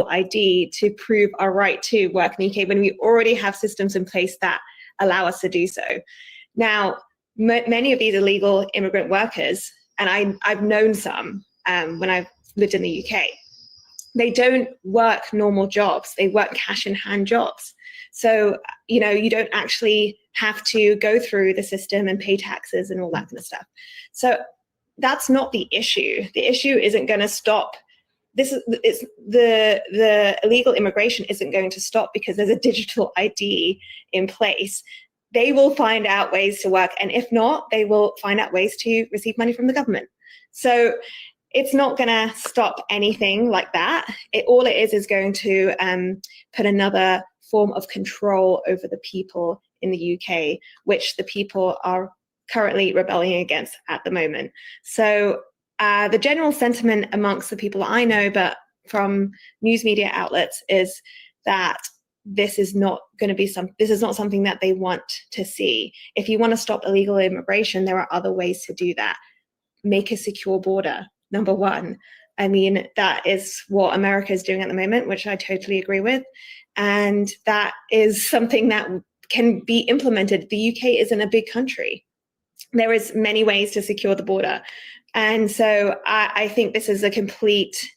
ID to prove our right to work in the UK when we already have systems in place that allow us to do so. Now, many of these illegal immigrant workers, and I've known some when I've lived in the UK, they don't work normal jobs. They work cash in hand jobs. So, you don't actually have to go through the system and pay taxes and all that kind of stuff. So that's not the issue. The issue isn't going to stop. The illegal immigration isn't going to stop because there's a digital ID in place. They will find out ways to work, and if not, they will find out ways to receive money from the government. So it's not going to stop anything like that. All it is going to put another form of control over the people in the UK, which the people are currently rebelling against at the moment. So the general sentiment amongst the people I know, but from news media outlets, is that this is not something that they want to see. If you want to stop illegal immigration, there are other ways to do that. Make a secure border, number one. I mean, that is what America is doing at the moment, which I totally agree with. And that is something that can be implemented. The UK isn't a big country. there is many ways to secure the border. And so I think this is a complete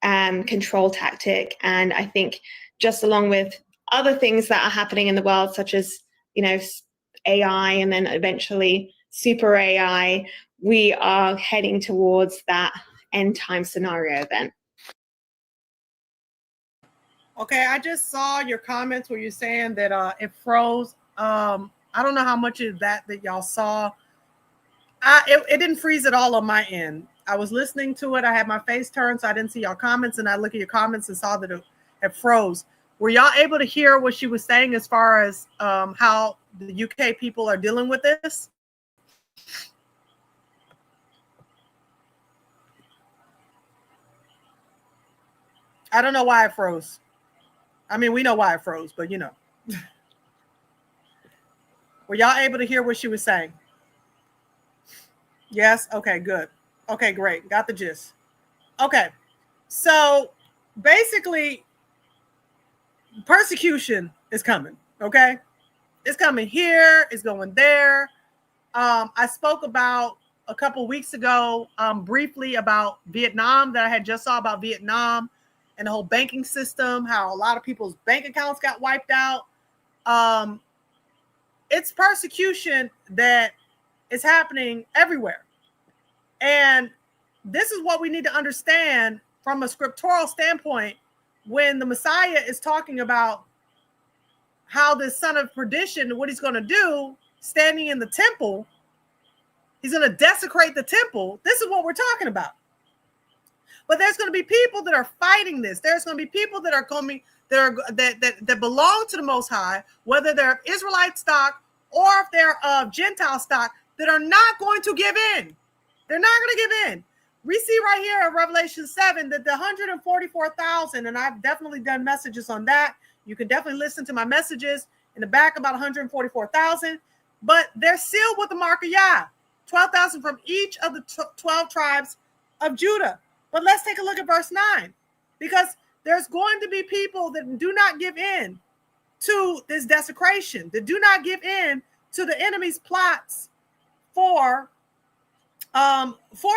control tactic. And I think just along with other things that are happening in the world, such as, AI and then eventually super AI, we are heading towards that end time scenario event. Okay, I just saw your comments where you're saying that it froze. I don't know how much of that y'all saw. It didn't freeze at all on my end. I was listening to it. I had my face turned, so I didn't see y'all comments, and I looked at your comments and saw that it froze. Were y'all able to hear what she was saying as far as how the UK people are dealing with this? I don't know why it froze. I mean, we know why it froze, but Were y'all able to hear what she was saying? Yes? Okay, good. Okay, great. Got the gist. Okay. So basically, persecution is coming, okay? It's coming here. It's going there. I spoke about a couple weeks ago briefly about Vietnam, that I had just saw about Vietnam and the whole banking system, how a lot of people's bank accounts got wiped out. It's persecution that is happening everywhere. And this is what we need to understand from a scriptural standpoint when the Messiah is talking about how this son of perdition, what he's going to do, standing in the temple, he's going to desecrate the temple. This is what we're talking about. But there's going to be people that are fighting this. There's going to be people that are coming, that belong to the Most High, whether they're Israelite stock or if they're of Gentile stock, that are not going to give in. They're not going to give in. We see right here in Revelation 7 that the 144,000, and I've definitely done messages on that. You can definitely listen to my messages in the back about 144,000, but they're sealed with the mark of Yah, 12,000 from each of the 12 tribes of Judah. But let's take a look at verse 9, because there's going to be people that do not give in to this desecration, that do not give in to the enemy's plots for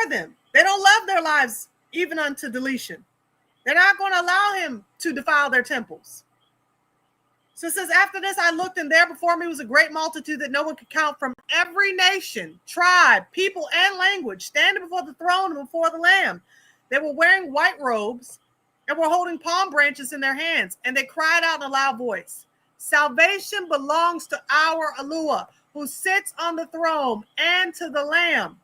them. They don't love their lives even unto deletion. They're not going to allow him to defile their temples. So it says, after this I looked, and there before me was a great multitude that no one could count, from every nation, tribe, people, and language, standing before the throne and before the Lamb. They were wearing white robes and were holding palm branches in their hands, and they cried out in a loud voice, salvation belongs to our Eluah, who sits on the throne, and to the Lamb.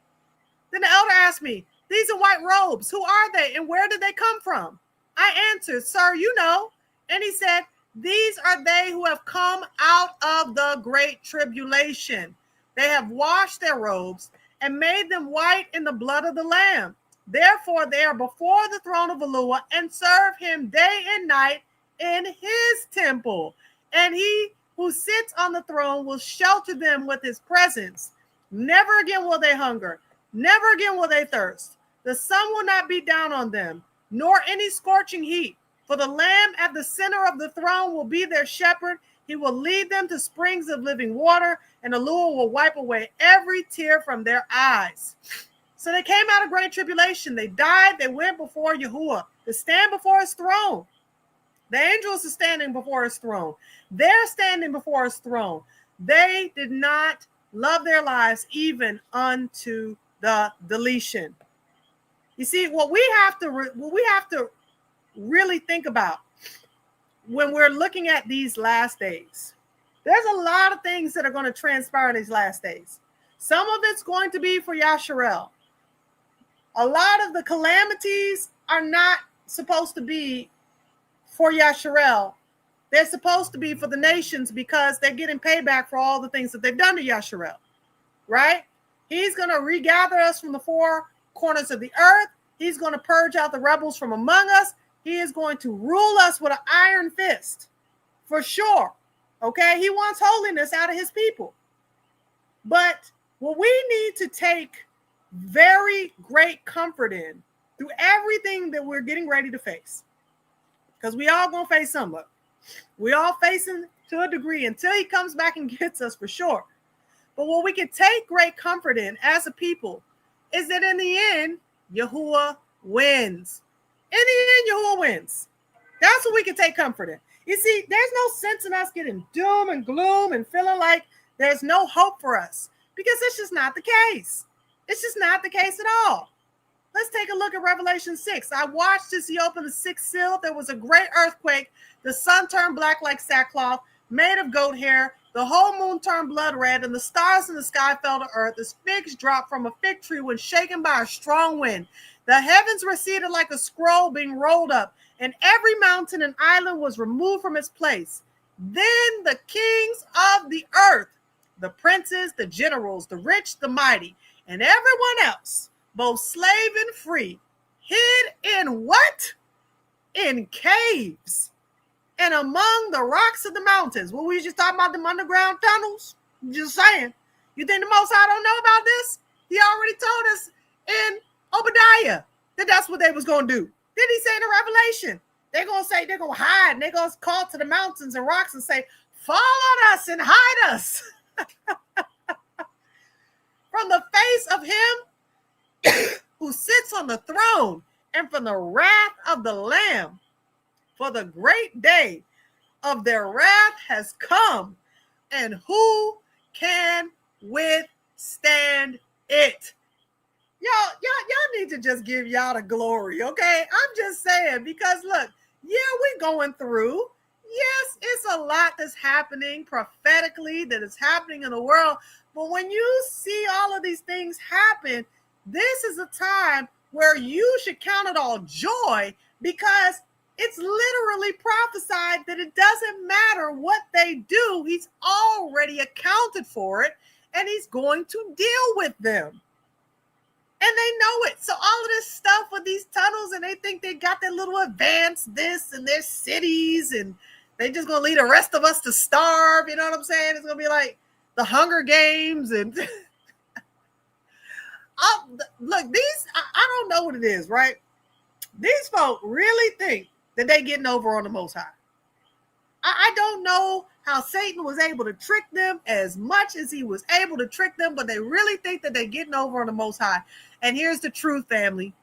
Then the elder asked me, these are white robes. Who are they, and where did they come from? I answered, sir, you know. And he said, these are they who have come out of the great tribulation. They have washed their robes and made them white in the blood of the Lamb. Therefore, they are before the throne of Eluah and serve him day and night in his temple. And he who sits on the throne will shelter them with his presence. Never again will they hunger. Never again will they thirst. The sun will not beat down on them, nor any scorching heat. For the Lamb at the center of the throne will be their shepherd. He will lead them to springs of living water, and Eluah will wipe away every tear from their eyes. So they came out of great tribulation. They died. They went before Yahuwah to stand before his throne. The angels are standing before his throne. They're standing before his throne. They did not love their lives even unto the deletion. You see, what we have to really think about when we're looking at these last days, there's a lot of things that are going to transpire in these last days. Some of it's going to be for Yasharel. A lot of the calamities are not supposed to be for Yasharel. They're supposed to be for the nations, because they're getting payback for all the things that they've done to Yasharel, right? He's going to regather us from the four corners of the earth. He's going to purge out the rebels from among us. He is going to rule us with an iron fist, for sure. Okay? He wants holiness out of his people. But what we need to take very great comfort in through everything that we're getting ready to face, because we all going to face something. We all facing to a degree until he comes back and gets us, for sure. But what we can take great comfort in as a people is that in the end, Yahuwah wins. In the end, Yahuwah wins. That's what we can take comfort in. You see, there's no sense in us getting doom and gloom and feeling like there's no hope for us, because it's just not the case. It's just not the case at all. Let's take a look at Revelation 6. I watched as he opened the sixth seal. There was a great earthquake. The sun turned black like sackcloth, made of goat hair. The whole moon turned blood red, and the stars in the sky fell to earth as figs dropped from a fig tree when shaken by a strong wind. The heavens receded like a scroll being rolled up, and every mountain and island was removed from its place. Then the kings of the earth, the princes, the generals, the rich, the mighty, and everyone else, both slave and free, hid in what? In caves and among the rocks of the mountains. Well, we just talking about them underground tunnels. Just saying. You think the Most High don't know about this? He already told us in Obadiah that that's what they was going to do. Then he said in Revelation, they're going to say, they're going to hide, and they're going to call to the mountains and rocks and say, fall on us and hide us from the face of him who sits on the throne and from the wrath of the Lamb. For the great day of their wrath has come, and who can withstand it? Y'all need to just give y'all the glory, okay? I'm just saying, because look, yeah, we're going through. Yes, it's a lot that's happening prophetically, that is happening in the world. But when you see all of these things happen, this is a time where you should count it all joy, because it's literally prophesied that it doesn't matter what they do. He's already accounted for it, and he's going to deal with them. And they know it. So all of this stuff with these tunnels, and they think they got their little advanced this and their cities, and they just going to leave the rest of us to starve. You know what I'm saying? It's going to be like the Hunger Games. And look, I don't know what it is, right? These folk really think that they getting over on the Most High. I don't know how Satan was able to trick them as much as he was able to trick them, but they really think that they're getting over on the Most High. And here's the truth, family.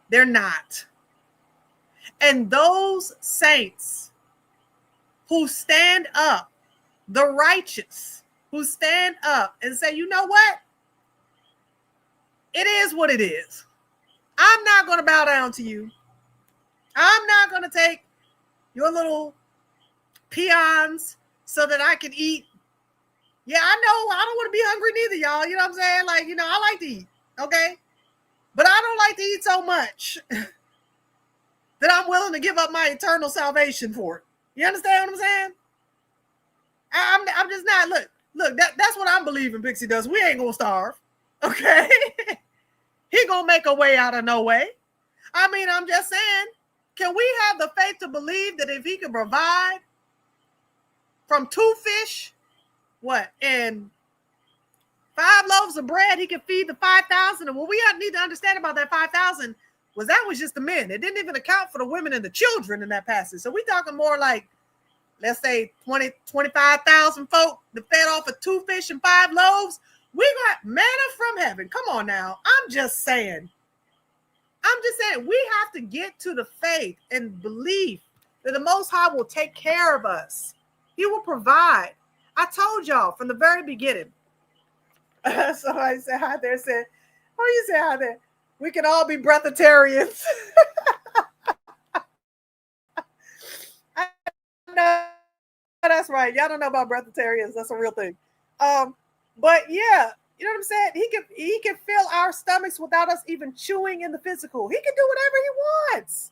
They're not. And those saints who stand up, the righteous, who stand up and say, you know what? It is what it is. I'm not going to bow down to you. I'm not going to take your little peons so that I can eat. Yeah, I know. I don't want to be hungry neither, y'all. You know what I'm saying? Like, I like to eat, okay? But I don't like to eat so much that I'm willing to give up my eternal salvation for it. You understand what I'm saying? I'm just not. Look, that's what I'm believing, Pixie does. We ain't going to starve, okay? He going to make a way out of no way. I mean, I'm just saying, can we have the faith to believe that if he can provide from 2 fish, and 5 loaves of bread, he can feed the 5,000? And what we need to understand about that 5,000 was that was just the men. It didn't even account for the women and the children in that passage. So we're talking more like, let's say 20,000-25,000 folk that fed off of 2 fish and 5 loaves. We got manna from heaven. Come on now. I'm just saying, we have to get to the faith and belief that the Most High will take care of us. He will provide. I told y'all from the very beginning. Somebody said hi there, said, oh, you say hi there. We can all be breatharians. I know that's right. Y'all don't know about breatharians. That's a real thing. But yeah, you know what I'm saying? He can fill our stomachs without us even chewing in the physical. He can do whatever he wants.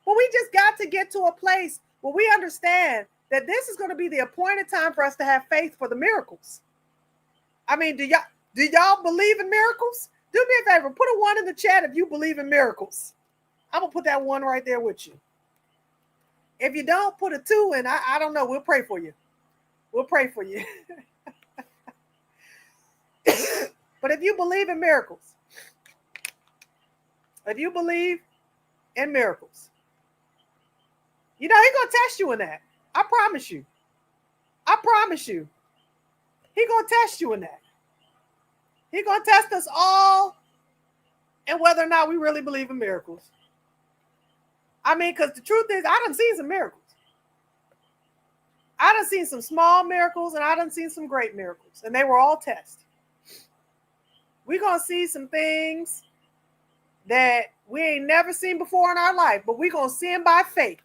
But we just got to get to a place where we understand that this is going to be the appointed time for us to have faith for the miracles. I mean, do y'all believe in miracles? Do me a favor, put a 1 in the chat if you believe in miracles. I'm gonna put that 1 right there with you. If you don't, put a 2 in. I don't know. We'll pray for you. We'll pray for you. But if you believe in miracles, he's gonna test you in that. I promise you. He gonna test you in that. He gonna test us all and whether or not we really believe in miracles. I mean, because the truth is, I done seen some miracles. I done seen some small miracles and I done seen some great miracles, and they were all tests. We're gonna see some things that we ain't never seen before in our life, but we're gonna see them by faith.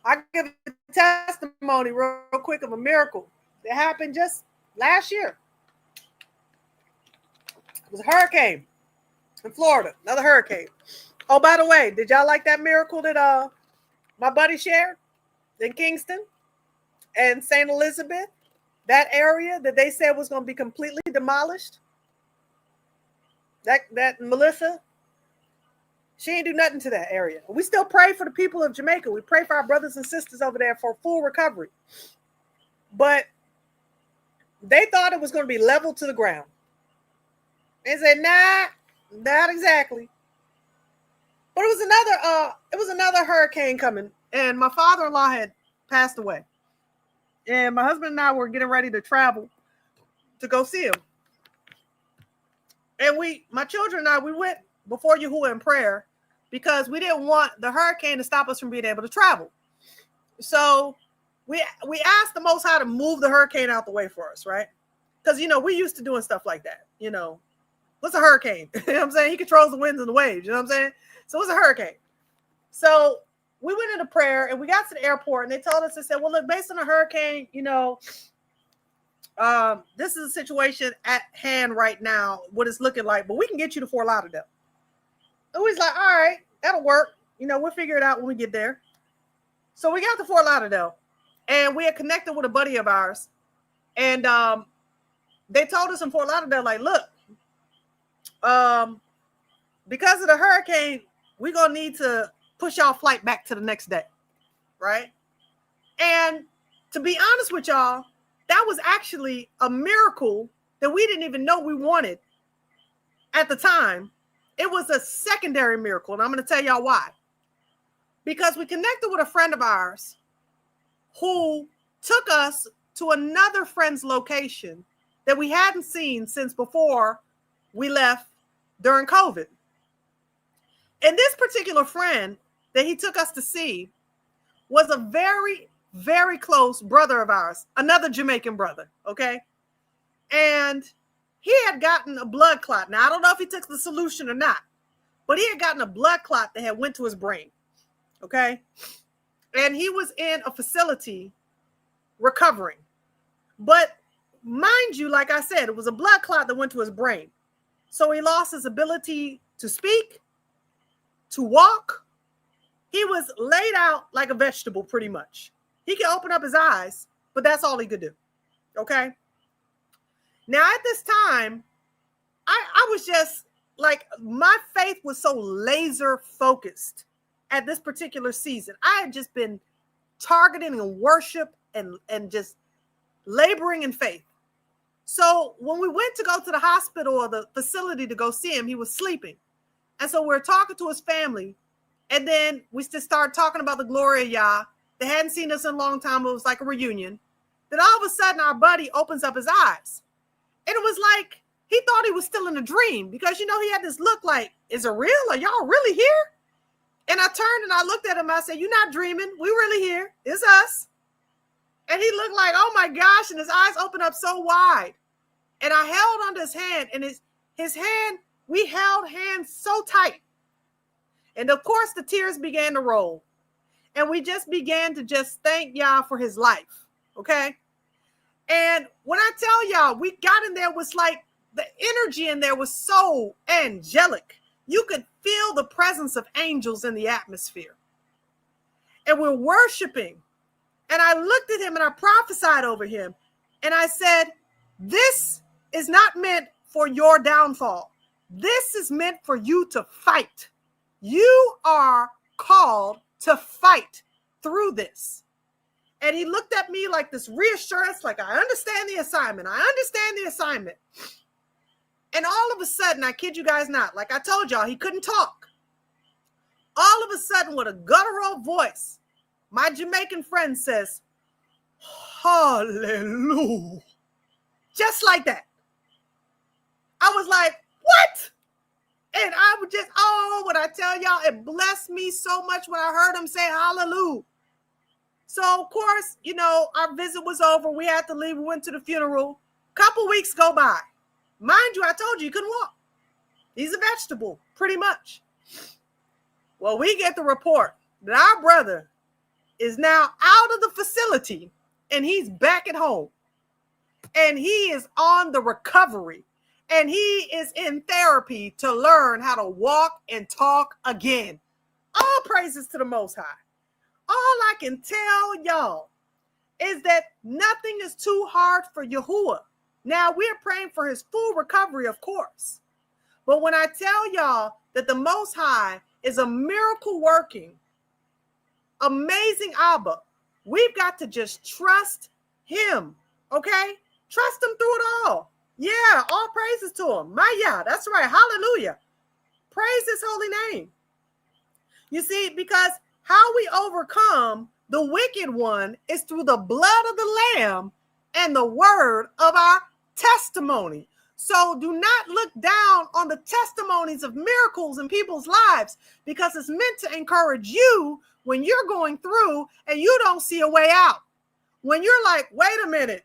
I give a testimony real quick of a miracle that happened just last year. It was a hurricane in Florida, another hurricane. Oh, by the way, did y'all like that miracle that my buddy shared in Kingston and St. Elizabeth? That area that they said was going to be completely demolished. That Melissa, she ain't do nothing to that area. We still pray for the people of Jamaica. We pray for our brothers and sisters over there for full recovery. But they thought it was going to be leveled to the ground. They said, nah, not exactly. But it was another hurricane coming, and my father-in-law had passed away. And my husband and I were getting ready to travel to go see him. And my children and I, we went before Yahuwah in prayer because we didn't want the hurricane to stop us from being able to travel. So we asked the Most High to move the hurricane out the way for us, right? Because, we used to doing stuff like that. What's a hurricane? You know what I'm saying? He controls the winds and the waves. You know what I'm saying? So what's a hurricane? So we went into prayer and we got to the airport and they told us, they said, well, look, based on the hurricane, this is a situation at hand right now, what it's looking like, but we can get you to Fort Lauderdale. And we was like, all right, that'll work. We'll figure it out when we get there. So we got to Fort Lauderdale and we had connected with a buddy of ours. And they told us in Fort Lauderdale, like, look, because of the hurricane, we're going to need to push y'all flight back to the next day. Right. And to be honest with y'all, that was actually a miracle that we didn't even know we wanted at the time. It was a secondary miracle. And I'm going to tell y'all why. Because we connected with a friend of ours who took us to another friend's location that we hadn't seen since before we left during COVID. And this particular friend that he took us to see was a very, very close brother of ours, another Jamaican brother, okay? And he had gotten a blood clot. Now, I don't know if he took the solution or not, but he had gotten a blood clot that had went to his brain, okay? And he was in a facility recovering. But mind you, like I said, it was a blood clot that went to his brain. So he lost his ability to speak, to walk. He was laid out like a vegetable pretty much. He could open up his eyes, but that's all he could do. Okay. Now at this time, I was just like, my faith was so laser focused at this particular season. I had just been targeting and worship and just laboring in faith. So when we went to go to the hospital or the facility to go see him, he was sleeping. And so we're talking to his family. And then we just started talking about the glory of Yah. They hadn't seen us in a long time. It was like a reunion. Then all of a sudden, our buddy opens up his eyes. And it was like he thought he was still in a dream because, he had this look like, is it real? Are y'all really here? And I turned and I looked at him. I said, you're not dreaming. We really here. It's us. And he looked like, oh my gosh. And his eyes opened up so wide. And I held onto his hand, and his hand, we held hands so tight. And of course, the tears began to roll. And we just began to just thank Yah for his life. Okay. And when I tell y'all, we got in there, was like the energy in there was so angelic. You could feel the presence of angels in the atmosphere. And we're worshiping. And I looked at him and I prophesied over him. And I said, this is not meant for your downfall. This is meant for you to fight. You are called to fight through this. And he looked at me like this reassurance, like, I understand the assignment. I understand the assignment. And all of a sudden, I kid you guys not, like I told y'all, he couldn't talk. All of a sudden, with a guttural voice, my Jamaican friend says, hallelujah. Just like that. I was like, what? And I would just, oh, when I tell y'all, it blessed me so much when I heard him say hallelujah. So, of course, you know, our visit was over. We had to leave. We went to the funeral. Couple weeks go by. Mind you, I told you couldn't walk. He's a vegetable, pretty much. Well, we get the report that our brother is now out of the facility and he's back at home. And he is on the recovery. And he is in therapy to learn how to walk and talk again. All praises to the Most High. All I can tell y'all is that nothing is too hard for Yahuwah. Now, we're praying for his full recovery, of course. But when I tell y'all that the Most High is a miracle working, amazing Abba, we've got to just trust him, okay? Trust him through it all. Yeah, all praises to him. Maya, that's right. Hallelujah. Praise his holy name. You see, because how we overcome the wicked one is through the blood of the Lamb and the word of our testimony. So do not look down on the testimonies of miracles in people's lives, because it's meant to encourage you when you're going through and you don't see a way out. When you're like, wait a minute,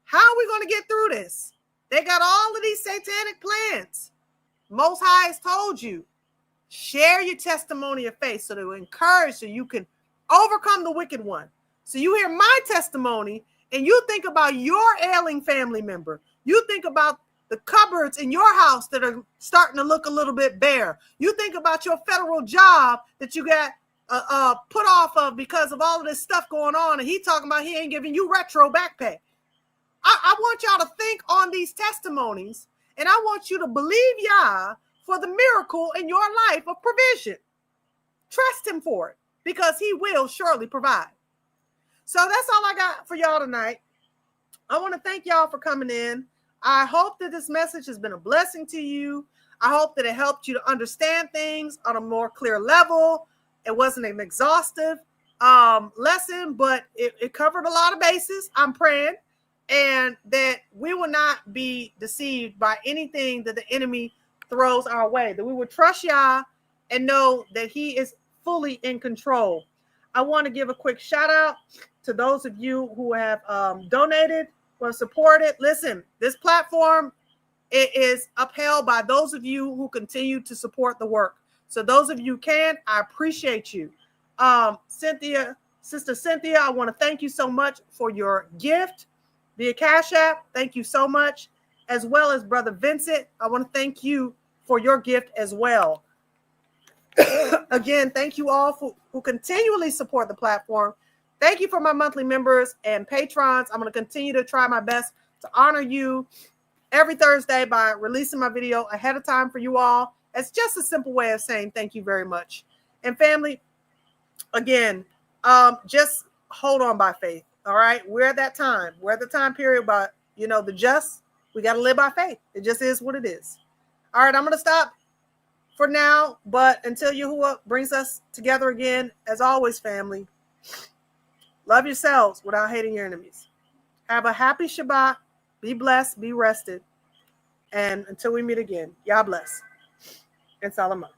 how are we going to get through this? They got all of these satanic plans. Most High has told you, share your testimony of faith so to encourage so you can overcome the wicked one. So you hear my testimony and you think about your ailing family member. You think about the cupboards in your house that are starting to look a little bit bare. You think about your federal job that you got put off of because of all of this stuff going on. And he talking about he ain't giving you retro back pay. I want y'all to think on these testimonies, and I want you to believe Yah for the miracle in your life of provision. Trust him for it, because he will surely provide. So that's all I got for y'all tonight. I want to thank y'all for coming in. I hope that this message has been a blessing to you. I hope that it helped you to understand things on a more clear level. It wasn't an exhaustive lesson, but it covered a lot of bases. I'm praying. And that we will not be deceived by anything that the enemy throws our way, that we will trust Yah and know that he is fully in control. I want to give a quick shout out to those of you who have donated, who have supported. Listen, this platform, it is upheld by those of you who continue to support the work. So those of you who can, I appreciate you. Sister Cynthia, I want to thank you so much for your gift via Cash App. Thank you so much. As well as Brother Vincent, I want to thank you for your gift as well. Again, thank you all who continually support the platform. Thank you for my monthly members and patrons. I'm going to continue to try my best to honor you every Thursday by releasing my video ahead of time for you all. It's just a simple way of saying thank you very much. And family, again, just hold on by faith. All right, we're at that time. We're at the time period, but you know, the just, we got to live by faith. It just is what it is. All right, I'm going to stop for now, but until Yahuwah brings us together again, as always, family, love yourselves without hating your enemies. Have a happy Shabbat. Be blessed, be rested. And until we meet again, Yah bless. And Salamah.